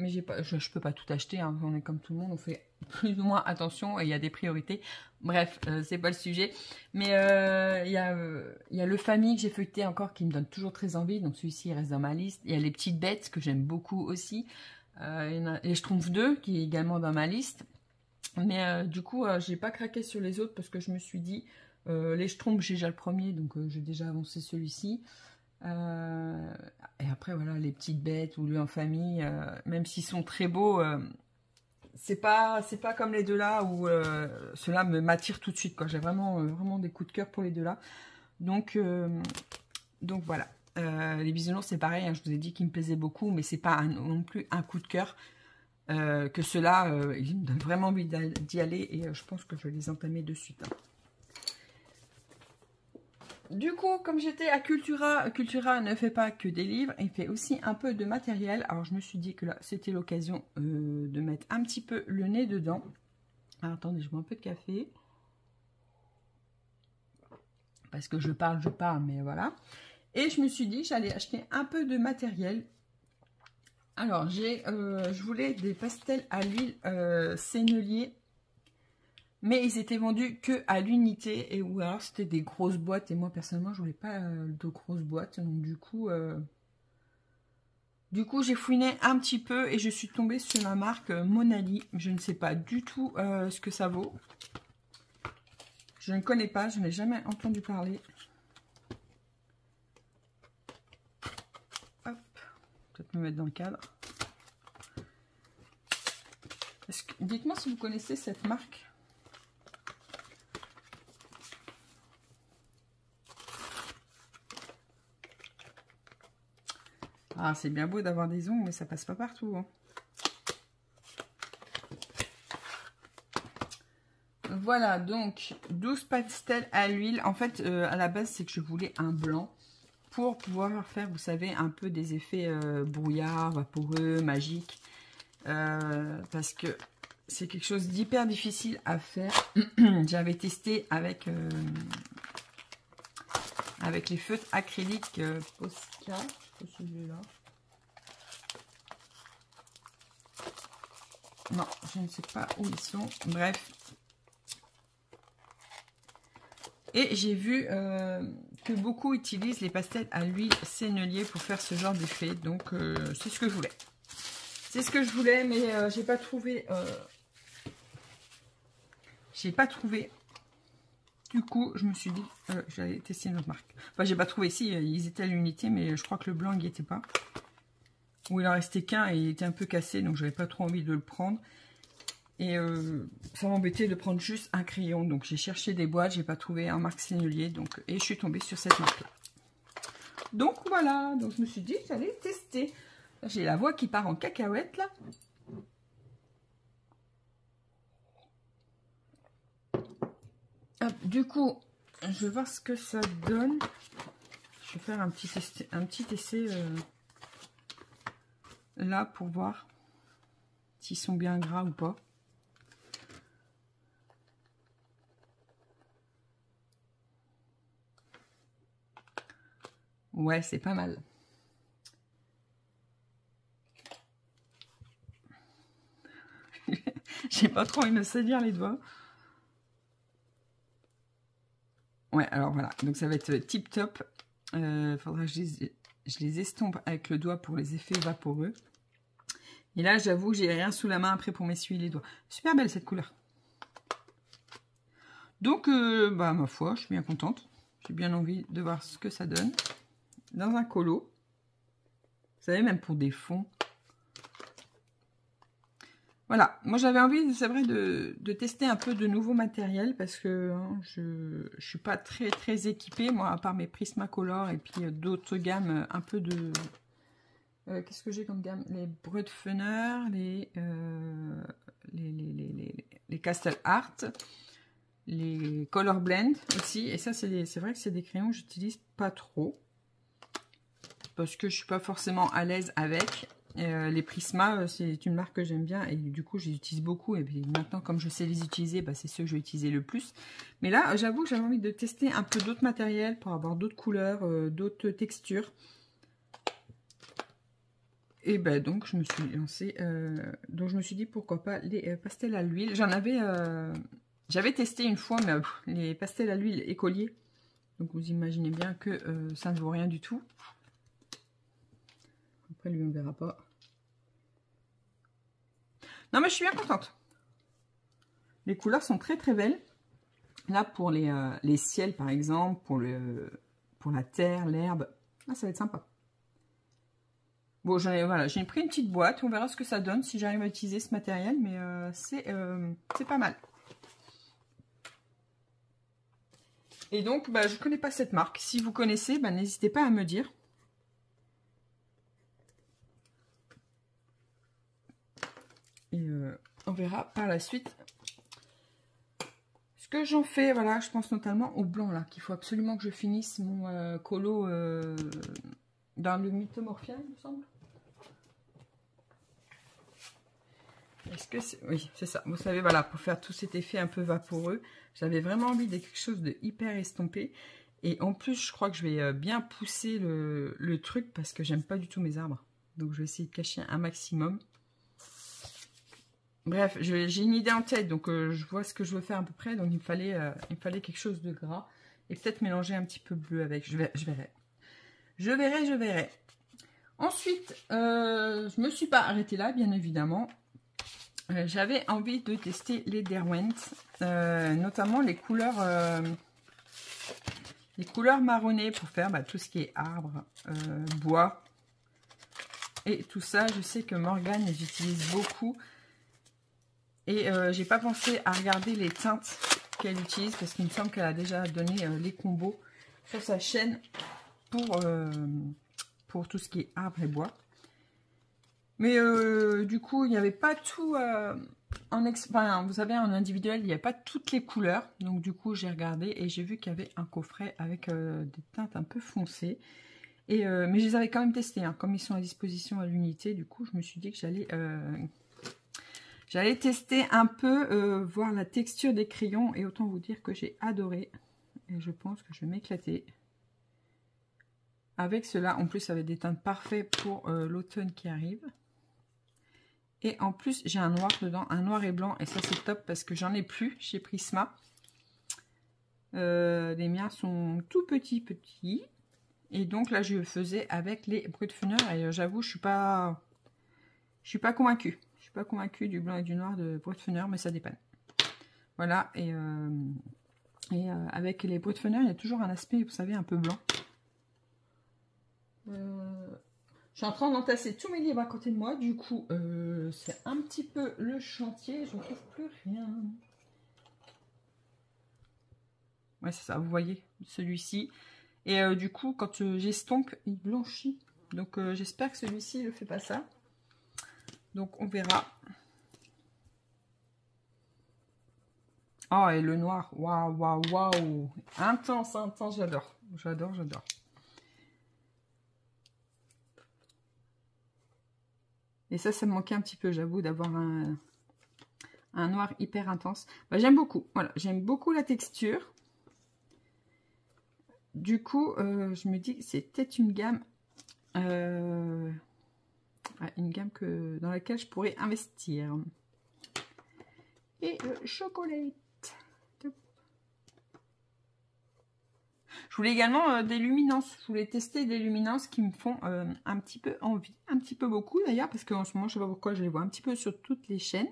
je ne peux pas tout acheter. Hein. On est comme tout le monde, on fait plus ou moins attention et il y a des priorités. Bref, c'est pas le sujet. Mais il y a le Famille que j'ai feuilleté encore qui me donne toujours très envie. Donc celui-ci, il reste dans ma liste. Il y a les Petites Bêtes que j'aime beaucoup aussi. Il y en a les Schtroumpfs 2 qui est également dans ma liste. Mais du coup, j'ai pas craqué sur les autres parce que je me suis dit, les Schtroumpfs, j'ai déjà le premier, donc j'ai déjà avancé celui-ci. Et après voilà les Petites Bêtes ou lui en famille, même s'ils sont très beaux, c'est pas comme les deux là où ceux-là m'attirent tout de suite quoi. J'ai vraiment des coups de cœur pour les deux là, donc voilà. Les Bisounours c'est pareil, hein, je vous ai dit qu'ils me plaisaient beaucoup, mais c'est pas non plus un coup de cœur, que ceux-là ils me donnent vraiment envie d'y aller, et je pense que je vais les entamer de suite, hein. Du coup, comme j'étais à Cultura, Cultura ne fait pas que des livres, il fait aussi un peu de matériel. Alors, je me suis dit que là, c'était l'occasion de mettre un petit peu le nez dedans. Alors, attendez, je bois un peu de café. Parce que je parle, mais voilà. Et je me suis dit que j'allais acheter un peu de matériel. Alors, je voulais des pastels à l'huile Sennelier. Mais ils étaient vendus que à l'unité, et ou alors c'était des grosses boîtes, et moi personnellement je voulais pas de grosses boîtes, donc du coup j'ai fouiné un petit peu et je suis tombée sur la marque Monali. Je ne sais pas du tout ce que ça vaut. Je ne connais pas, je n'ai jamais entendu parler. Hop, peut-être me mettre dans le cadre. Dites-moi si vous connaissez cette marque. Ah, c'est bien beau d'avoir des ongles, mais ça passe pas partout, hein. Voilà, donc 12 pastels à l'huile. En fait, à la base, c'est que je voulais un blanc pour pouvoir faire, vous savez, un peu des effets brouillard, vaporeux, magique. Parce que c'est quelque chose d'hyper difficile à faire. J'avais testé avec avec les feutres acryliques Posca. C'est celui-là. Non, je ne sais pas où ils sont. Bref. Et j'ai vu que beaucoup utilisent les pastels à l'huile sennelier pour faire ce genre d'effet. Donc, c'est ce que je voulais. C'est ce que je voulais, mais j'ai pas trouvé... Du coup, je me suis dit, j'allais tester une autre marque. Enfin, j'ai pas trouvé. Si, ils étaient à l'unité, mais je crois que le blanc, il n'y était pas. Ou il en restait qu'un et il était un peu cassé, donc j'avais pas trop envie de le prendre. Et ça m'embêtait de prendre juste un crayon. Donc j'ai cherché des boîtes, j'ai pas trouvé un marque Sennelier. Donc, et je suis tombée sur cette marque-là. Donc voilà, donc je me suis dit que j'allais tester. J'ai la voix qui part en cacahuète là. Hop, du coup, je vais voir ce que ça donne. Je vais faire un petit essai là pour voir s'ils sont bien gras ou pas. Ouais, c'est pas mal. J'ai pas trop envie de me salir les doigts. Ouais, alors voilà. Donc ça va être tip top. Faudra que je les estompe avec le doigt pour les effets vaporeux. Et là, j'avoue, j'ai rien sous la main après pour m'essuyer les doigts. Super belle cette couleur. Donc, bah ma foi, je suis bien contente. J'ai bien envie de voir ce que ça donne. Dans un colo. Vous savez, même pour des fonds. Voilà, moi j'avais envie, c'est vrai, de tester un peu de nouveaux matériels parce que hein, je suis pas très équipée, moi, à part mes Prismacolor et puis d'autres gammes, un peu de... Qu'est-ce que j'ai comme gamme? Les Brodphenner, les Castle Art, les Color Blend aussi. Et ça, c'est vrai que c'est des crayons que j'utilise pas trop parce que je suis pas forcément à l'aise avec. Les Prisma, c'est une marque que j'aime bien et du coup, je les utilise beaucoup. Et puis maintenant, comme je sais les utiliser, bah, c'est ceux que je vais utiliser le plus. Mais là, j'avoue que j'avais envie de tester un peu d'autres matériels pour avoir d'autres couleurs, d'autres textures. Et ben donc, je me suis lancée. Donc, je me suis dit pourquoi pas les pastels à l'huile. J'avais testé une fois, mais les pastels à l'huile écoliers. Donc, vous imaginez bien que ça ne vaut rien du tout. Après, lui, on ne verra pas. Non, mais je suis bien contente. Les couleurs sont très belles. Là, pour les ciels, par exemple, pour la terre, l'herbe. Ah, ça va être sympa. Bon, voilà, j'ai pris une petite boîte. On verra ce que ça donne si j'arrive à utiliser ce matériel. Mais c'est pas mal. Et donc, bah, je ne connais pas cette marque. Si vous connaissez, bah, n'hésitez pas à me dire. Et on verra par la suite ce que j'en fais. Voilà, je pense notamment au blanc là, qu'il faut absolument que je finisse mon colo dans le Mythomorphia, il me semble. Est-ce que c'est... Oui, c'est ça. Vous savez, voilà, pour faire tout cet effet un peu vaporeux, j'avais vraiment envie de quelque chose de hyper estompé. Et en plus, je crois que je vais bien pousser le truc parce que j'aime pas du tout mes arbres. Donc, je vais essayer de cacher un maximum. Bref, j'ai une idée en tête, donc je vois ce que je veux faire à peu près. Donc il me fallait quelque chose de gras. Et peut-être mélanger un petit peu bleu avec. Je verrai. Je verrai. Ensuite, je ne me suis pas arrêtée là, bien évidemment. J'avais envie de tester les Derwent. Notamment les couleurs marronnées pour faire tout ce qui est arbre, bois. Et tout ça, je sais que Morgane les utilise beaucoup. Et j'ai pas pensé à regarder les teintes qu'elle utilise parce qu'il me semble qu'elle a déjà donné les combos sur sa chaîne pour tout ce qui est arbre et bois. Mais du coup, il n'y avait pas tout enfin, vous savez, en individuel, il n'y avait pas toutes les couleurs. Donc du coup, j'ai regardé et j'ai vu qu'il y avait un coffret avec des teintes un peu foncées. Mais je les avais quand même testées, hein, comme ils sont à disposition à l'unité. Du coup, je me suis dit que j'allais tester un peu, voir la texture des crayons. Et autant vous dire que j'ai adoré. Et je pense que je vais m'éclater. avec cela. En plus, ça va être des teintes parfaites pour l'automne qui arrive. Et en plus, j'ai un noir dedans, un noir et blanc. Et ça, c'est top parce que j'en ai plus chez Prisma. Les miens sont tout petits. Et donc là, je le faisais avec les Brutfuner. Et j'avoue, je suis pas convaincue. Je suis pas convaincue du blanc et du noir de Brutfuner, mais ça dépanne. Voilà. Et avec les Brutfuner, il y a toujours un aspect, vous savez, un peu blanc. Je suis en train d'entasser tous mes livres à côté de moi. Du coup, c'est un petit peu le chantier. Je ne trouve plus rien. Ouais, c'est ça, vous voyez, celui-ci. Et du coup, quand j'estompe, il blanchit. Donc, j'espère que celui-ci ne fait pas ça. Donc, on verra. Oh, et le noir. Waouh, waouh, waouh. Intense, intense, j'adore. J'adore, j'adore. Et ça me manquait un petit peu, j'avoue, d'avoir un noir hyper intense. Bah, j'aime beaucoup. Voilà, j'aime beaucoup la texture. Du coup, je me dis que c'était une gamme, dans laquelle je pourrais investir. Et le chocolat. Je voulais également des luminances. Je voulais tester des luminances qui me font un petit peu envie. Un petit peu beaucoup d'ailleurs, parce qu'en ce moment, je ne sais pas pourquoi, je les vois un petit peu sur toutes les chaînes.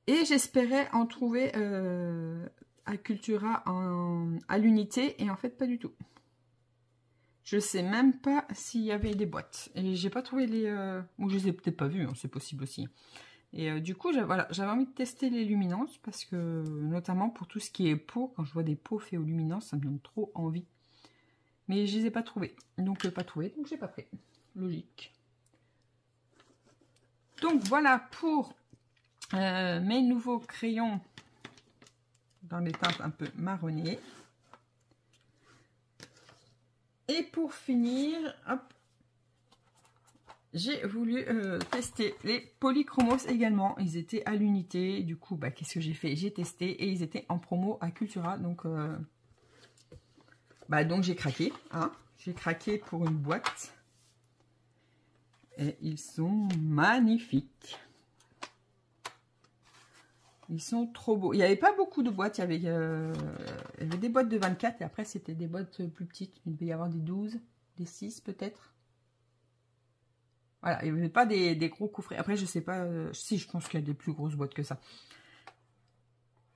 Et j'espérais en trouver à Cultura à l'unité, et en fait, pas du tout. Je sais même pas s'il y avait des boîtes. Et j'ai pas trouvé les... ou je les ai peut-être pas vues, hein, c'est possible aussi. Et du coup, voilà, j'avais envie de tester les luminances parce que, notamment pour tout ce qui est peau, quand je vois des peaux faites aux luminances, ça me donne trop envie. Mais je les ai pas trouvées. Donc, donc j'ai pas pris. Logique. Donc, voilà pour mes nouveaux crayons dans des teintes un peu marronnées. Et pour finir, hop, j'ai voulu tester les Polychromos également. Ils étaient à l'unité. Du coup, bah, qu'est-ce que j'ai fait? J'ai testé et ils étaient en promo à Cultura. Donc, donc j'ai craqué. Hein. J'ai craqué pour une boîte. Et ils sont magnifiques. Ils sont trop beaux. Il n'y avait pas beaucoup de boîtes. Il y avait des boîtes de 24 et après, c'était des boîtes plus petites. Il devait y avoir des 12, des 6 peut-être. Voilà, il n'y avait pas des gros coffrets. Après, je sais pas. Si, je pense qu'il y a des plus grosses boîtes que ça.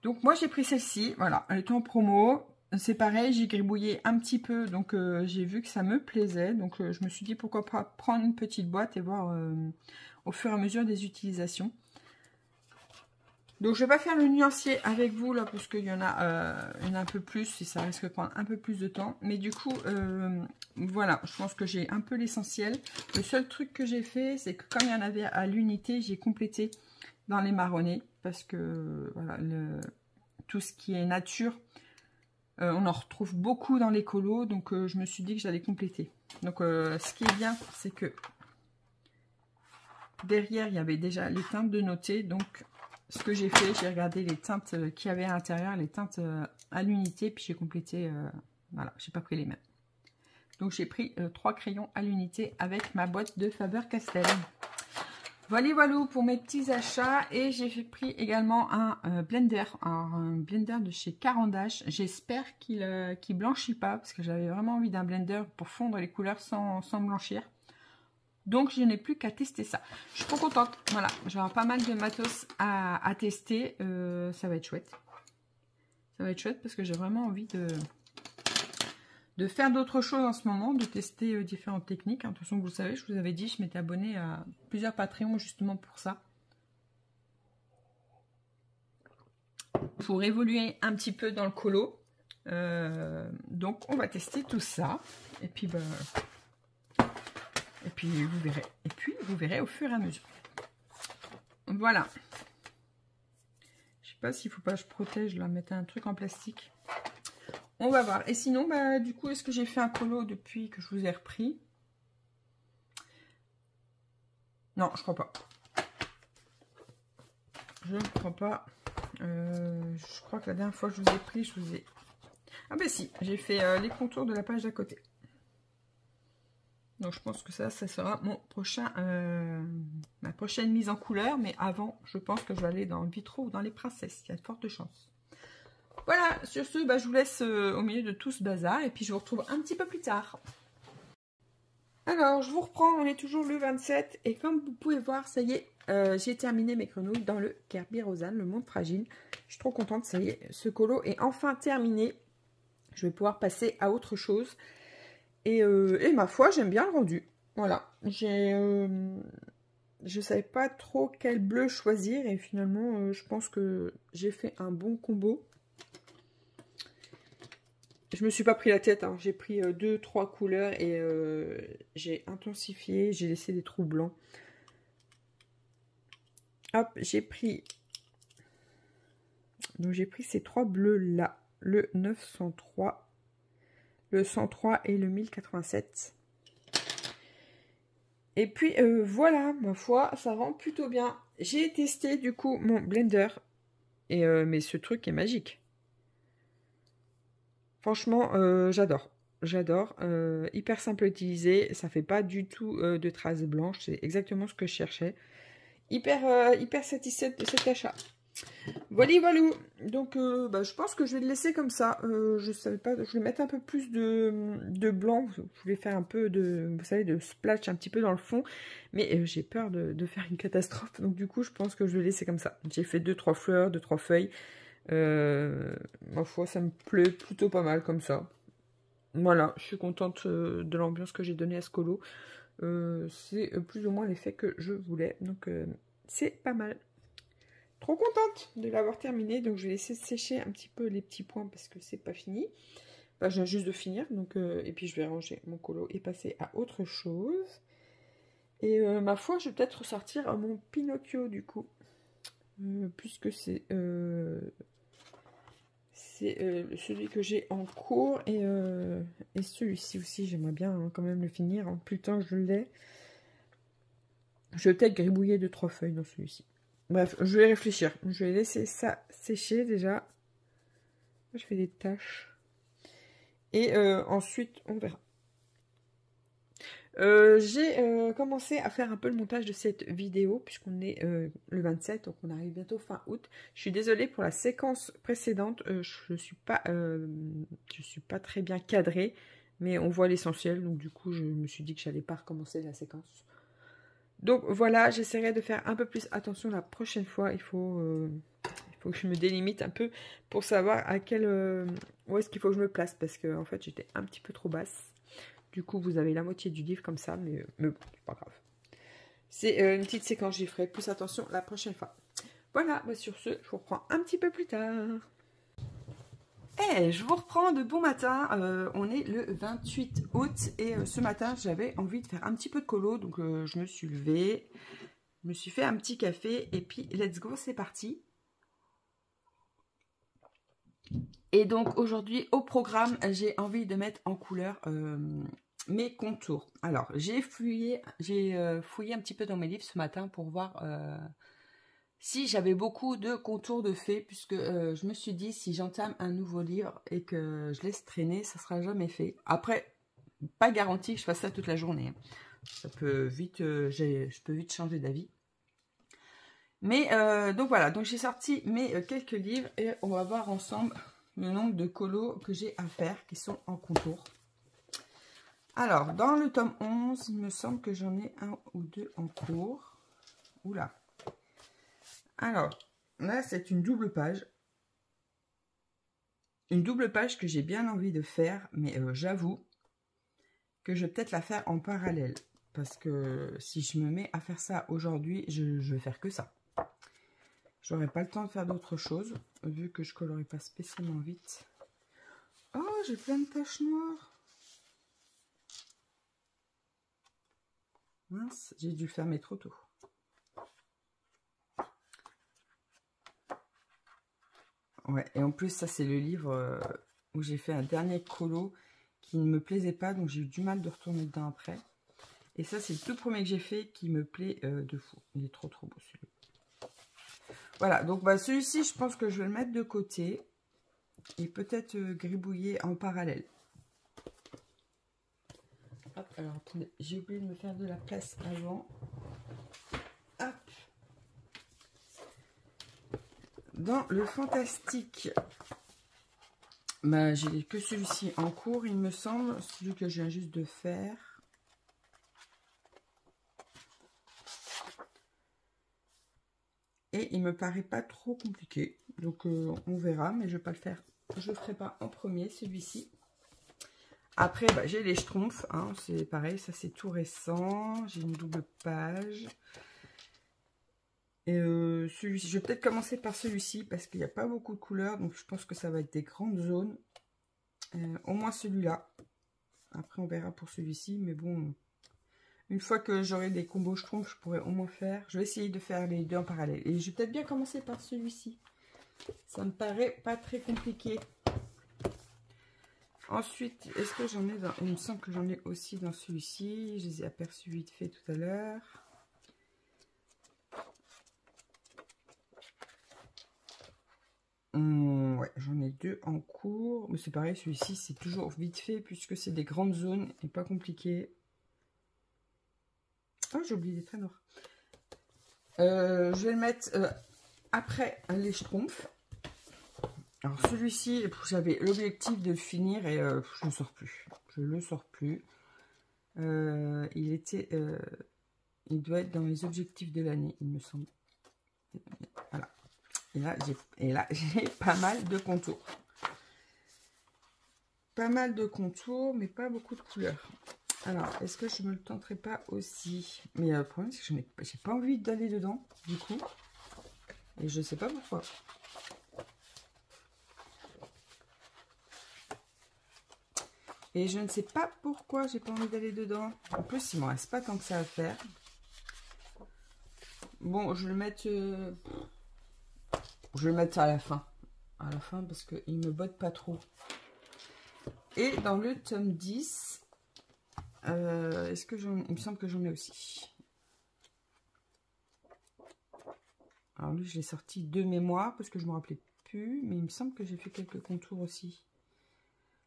Donc, moi, j'ai pris celle-ci. Voilà, elle était en promo. C'est pareil, j'ai gribouillé un petit peu. Donc, j'ai vu que ça me plaisait. Donc, je me suis dit, pourquoi pas prendre une petite boîte et voir au fur et à mesure des utilisations. Donc, je ne vais pas faire le nuancier avec vous, là, parce qu'il y en a un peu plus. Et ça risque de prendre un peu plus de temps. Mais du coup... voilà, je pense que j'ai un peu l'essentiel. Le seul truc que j'ai fait, c'est que comme il y en avait à l'unité, j'ai complété dans les marronnés. Parce que voilà, tout ce qui est nature, on en retrouve beaucoup dans les colos. Donc je me suis dit que j'allais compléter. Donc ce qui est bien, c'est que derrière, il y avait déjà les teintes de noter. Donc ce que j'ai fait, j'ai regardé les teintes qu'il y avait à l'intérieur, les teintes à l'unité. Puis j'ai complété, voilà, j'ai pas pris les mêmes. Donc, j'ai pris 3 crayons à l'unité avec ma boîte de Faber-Castell. Voilà, voilà pour mes petits achats. Et j'ai pris également un blender. Un blender de chez Caran d'Ache. J'espère qu'il blanchit pas. Parce que j'avais vraiment envie d'un blender pour fondre les couleurs sans blanchir. Donc, je n'ai plus qu'à tester ça. Je suis trop contente. Voilà, j'aurai pas mal de matos à tester. Ça va être chouette. Ça va être chouette parce que j'ai vraiment envie de faire d'autres choses en ce moment, de tester différentes techniques. De toute façon, vous le savez, je vous avais dit, je m'étais abonnée à plusieurs Patreons justement pour ça. Pour évoluer un petit peu dans le colo. Donc, on va tester tout ça. Et puis, vous verrez. Et puis, vous verrez au fur et à mesure. Voilà. Je sais pas s'il faut pas que je protège, là, mettre un truc en plastique. On va voir. Et sinon, du coup, est-ce que j'ai fait un colo depuis que je vous ai repris? Non, je crois pas. Je ne crois pas. Je crois que la dernière fois que je vous ai pris, je vous ai... Ah ben si, j'ai fait les contours de la page d'à côté. Donc je pense que ça sera mon prochain, ma prochaine mise en couleur. Mais avant, je pense que je vais aller dans le Vitro ou dans les Princesses. Il y a de fortes chances. Voilà, sur ce, je vous laisse au milieu de tout ce bazar. Et puis je vous retrouve un petit peu plus tard. Alors, je vous reprends, on est toujours le 27. Et comme vous pouvez voir, ça y est, j'ai terminé mes grenouilles dans le Kerby Rosanne, le monde fragile. Je suis trop contente, ça y est, ce colo est enfin terminé. Je vais pouvoir passer à autre chose. Et ma foi, j'aime bien le rendu. Voilà, je savais pas trop quel bleu choisir. Et finalement, je pense que j'ai fait un bon combo. Je me suis pas pris la tête, hein. J'ai pris 2-3 couleurs et j'ai intensifié, j'ai laissé des trous blancs. Hop, j'ai pris ces 3 bleus là, le 903, le 103 et le 1087. Et puis voilà, ma foi, ça rend plutôt bien. J'ai testé du coup mon blender et mais ce truc est magique. Franchement, j'adore. J'adore. Hyper simple à utiliser. Ça fait pas du tout de traces blanches. C'est exactement ce que je cherchais. Hyper satisfaite de cet achat. Voilà, voilà. Donc, je pense que je vais le laisser comme ça. Je savais pas. Je vais mettre un peu plus de blanc. Je voulais faire un peu de, vous savez, de splash un petit peu dans le fond. Mais j'ai peur de faire une catastrophe. Donc, du coup, je pense que je vais le laisser comme ça. J'ai fait 2-3 fleurs, 2-3 feuilles. Ma foi, ça me plaît plutôt pas mal comme ça. Voilà, je suis contente de l'ambiance que j'ai donnée à ce colo. C'est plus ou moins l'effet que je voulais. Donc, c'est pas mal. Trop contente de l'avoir terminé. Donc, je vais laisser sécher un petit peu les petits points parce que c'est pas fini. Je viens juste de finir. Donc, et puis, je vais ranger mon colo et passer à autre chose. Et ma foi, je vais peut-être ressortir mon Pinocchio du coup. Puisque c'est celui que j'ai en cours et celui-ci aussi j'aimerais bien quand même le finir. En plus tard je l'ai. Je vais peut-être gribouiller 2-3 feuilles dans celui-ci. Bref, je vais réfléchir. Je vais laisser ça sécher déjà. Je fais des taches. Et ensuite on verra. J'ai commencé à faire un peu le montage de cette vidéo puisqu'on est le 27, donc on arrive bientôt fin août. Je suis désolée pour la séquence précédente, je suis pas très bien cadrée, mais on voit l'essentiel, donc du coup je me suis dit que j'allais pas recommencer la séquence. Donc voilà, j'essaierai de faire un peu plus attention la prochaine fois. Il faut que je me délimite un peu pour savoir à où est-ce qu'il faut que je me place parce que en fait j'étais un petit peu trop basse. Du coup, vous avez la moitié du livre comme ça, mais bon, c'est pas grave. C'est une petite séquence, j'y ferai plus attention la prochaine fois. Voilà, sur ce, je vous reprends un petit peu plus tard. Je vous reprends de bon matin. On est le 28 août et ce matin, j'avais envie de faire un petit peu de colo. Donc, je me suis levée, je me suis fait un petit café et puis let's go, c'est parti. Et donc, aujourd'hui, au programme, j'ai envie de mettre en couleur mes contours. Alors, j'ai fouillé un petit peu dans mes livres ce matin pour voir si j'avais beaucoup de contours de fées, puisque je me suis dit, si j'entame un nouveau livre et que je laisse traîner, ça sera jamais fait. Après, pas garanti que je fasse ça toute la journée. Ça peut vite, je peux vite changer d'avis. Mais, donc voilà, donc j'ai sorti mes quelques livres et on va voir ensemble le nombre de colos que j'ai à faire qui sont en contour. Alors, dans le tome 11, il me semble que j'en ai un ou deux en cours. Oula. Alors, là, c'est une double page. Une double page que j'ai bien envie de faire, mais j'avoue que je vais peut-être la faire en parallèle. Parce que si je me mets à faire ça aujourd'hui, je vais faire que ça. J'aurai pas le temps de faire d'autres choses, vu que je colorie pas spécialement vite. Oh, j'ai plein de taches noires. Mince, j'ai dû le fermer trop tôt. Ouais, et en plus, ça, c'est le livre où j'ai fait un dernier colo qui ne me plaisait pas, donc j'ai eu du mal de retourner dedans après. Et ça, c'est le tout premier que j'ai fait qui me plaît de fou. Il est trop beau, celui-là. Voilà, donc celui-ci, je pense que je vais le mettre de côté et peut-être gribouiller en parallèle. Hop, alors attendez, j'ai oublié de me faire de la place avant. Hop. Dans le fantastique, bah, j'ai que celui-ci en cours, il me semble, celui que je viens juste de faire. Et il me paraît pas trop compliqué, donc on verra, mais je vais pas le faire. Je le ferai pas en premier, celui-ci. Après, bah, j'ai les Schtroumpfs, hein, c'est pareil, ça c'est tout récent. J'ai une double page. Et celui-ci, je vais peut-être commencer par celui-ci parce qu'il n'y a pas beaucoup de couleurs, donc je pense que ça va être des grandes zones. Au moins celui-là. Après, on verra pour celui-ci, mais bon, une fois que j'aurai des combos Schtroumpfs, je pourrai au moins faire. Je vais essayer de faire les deux en parallèle. Et je vais peut-être bien commencer par celui-ci. Ça me paraît pas très compliqué. Ensuite, est-ce que j'en ai dans... Il me semble que j'en ai aussi dans celui-ci. Je les ai aperçus vite fait tout à l'heure. Ouais, j'en ai deux en cours. Mais c'est pareil, celui-ci, c'est toujours vite fait puisque c'est des grandes zones et pas compliqué. Oh, j'ai oublié des traits noirs. Je vais le mettre après les Schtroumpfs. Alors celui-ci, j'avais l'objectif de le finir et je ne sors plus. Je ne le sors plus. Il doit être dans les objectifs de l'année, il me semble. Voilà. Et là, j'ai pas mal de contours. Pas mal de contours, mais pas beaucoup de couleurs. Alors, est-ce que je me le tenterai pas aussi? Mais le problème, c'est que j'ai pas envie d'aller dedans, du coup. Et je sais pas pourquoi. Et je ne sais pas pourquoi j'ai pas envie d'aller dedans. En plus, il m'en reste pas tant que ça à faire. Bon, je vais le mettre... je vais le mettre à la fin. À la fin, parce qu'il me botte pas trop. Et dans le tome 10, est-ce que il me semble que j'en ai aussi. Alors lui, je l'ai sorti de mémoire, parce que je ne me rappelais plus. Mais il me semble que j'ai fait quelques contours aussi.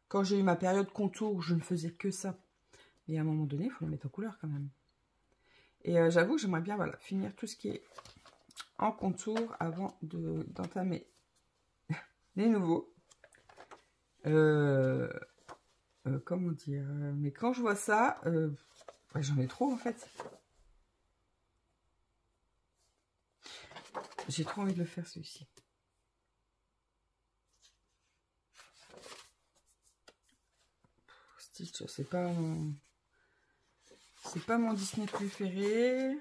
Quand j'ai eu ma période contour, je ne faisais que ça. Et à un moment donné, il faut le mettre en couleur quand même. Et j'avoue que j'aimerais bien voilà, finir tout ce qui est en contour avant d'entamer les nouveaux. Comment dire? Mais quand je vois ça, bah, j'en ai trop en fait. J'ai trop envie de le faire celui-ci. Stitch, c'est pas mon Disney préféré.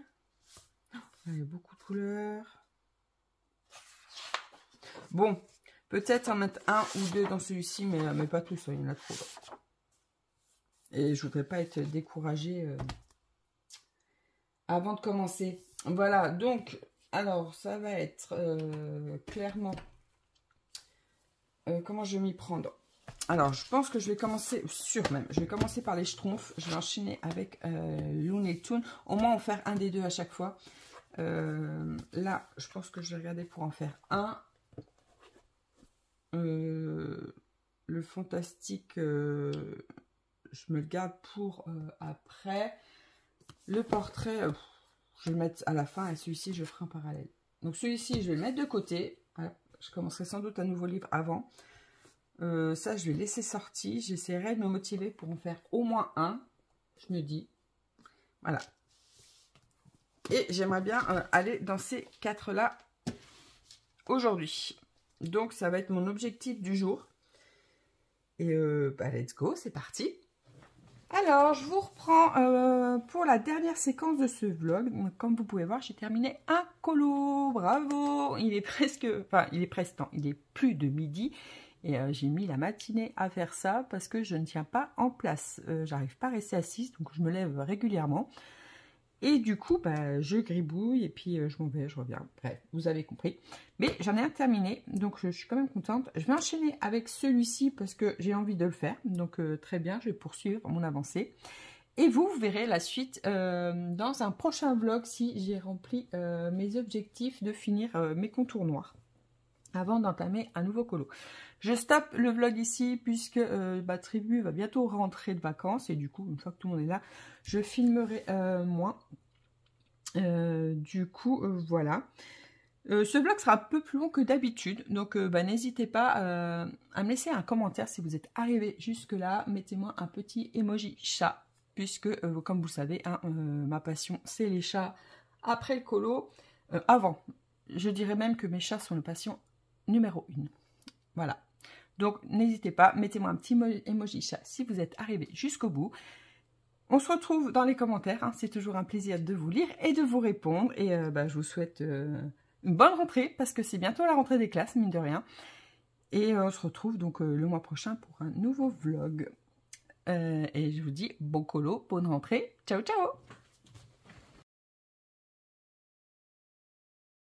Il y a beaucoup de couleurs. Bon, peut-être en mettre un ou deux dans celui-ci, mais pas tous, il y en a trop. Et je voudrais pas être découragée avant de commencer. Voilà, donc, alors, ça va être clairement... comment je vais m'y prendre? Alors, je pense que je vais commencer, je vais commencer par les Schtroumpfs. Je vais enchaîner avec Looney Tunes. Au moins, en faire un des deux à chaque fois. Là, je pense que je vais regarder pour en faire un. Le fantastique, je me le garde pour après. Le portrait, je vais le mettre à la fin et celui-ci, je ferai en parallèle. Donc, celui-ci, je vais le mettre de côté. Je commencerai sans doute un nouveau livre avant. Ça, je vais laisser sortir. J'essaierai de me motiver pour en faire au moins un. Je me dis. Voilà. Et j'aimerais bien aller dans ces quatre-là aujourd'hui. Donc, ça va être mon objectif du jour. Et bah, let's go, c'est parti. Alors, je vous reprends pour la dernière séquence de ce vlog. Donc, comme vous pouvez voir, j'ai terminé un colo. Bravo! Il est presque... Enfin, il est presque... Non, il est plus de midi. Et j'ai mis la matinée à faire ça parce que je ne tiens pas en place. J'arrive pas à rester assise, donc je me lève régulièrement. Et du coup, bah, je gribouille et puis je m'en vais, je reviens. Bref, vous avez compris. Mais j'en ai un terminé, donc je suis quand même contente. Je vais enchaîner avec celui-ci parce que j'ai envie de le faire. Donc très bien, je vais poursuivre mon avancée. Et vous verrez la suite dans un prochain vlog si j'ai rempli mes objectifs de finir mes contours noirs. avant d'entamer un nouveau colo. Je stoppe le vlog ici puisque Tribu va bientôt rentrer de vacances et du coup, une fois que tout le monde est là, je filmerai moins. Voilà. Ce vlog sera un peu plus long que d'habitude, donc n'hésitez pas à me laisser un commentaire si vous êtes arrivé jusque là. Mettez-moi un petit emoji chat, puisque comme vous le savez, hein, ma passion c'est les chats après le colo. Avant, je dirais même que mes chats sont la passion numéro 1. Voilà. Donc n'hésitez pas, mettez-moi un petit emoji chat si vous êtes arrivé jusqu'au bout. On se retrouve dans les commentaires, hein, c'est toujours un plaisir de vous lire et de vous répondre. Et je vous souhaite une bonne rentrée, parce que c'est bientôt la rentrée des classes, mine de rien. Et on se retrouve donc le mois prochain pour un nouveau vlog. Et je vous dis bon colo, bonne rentrée, ciao ciao!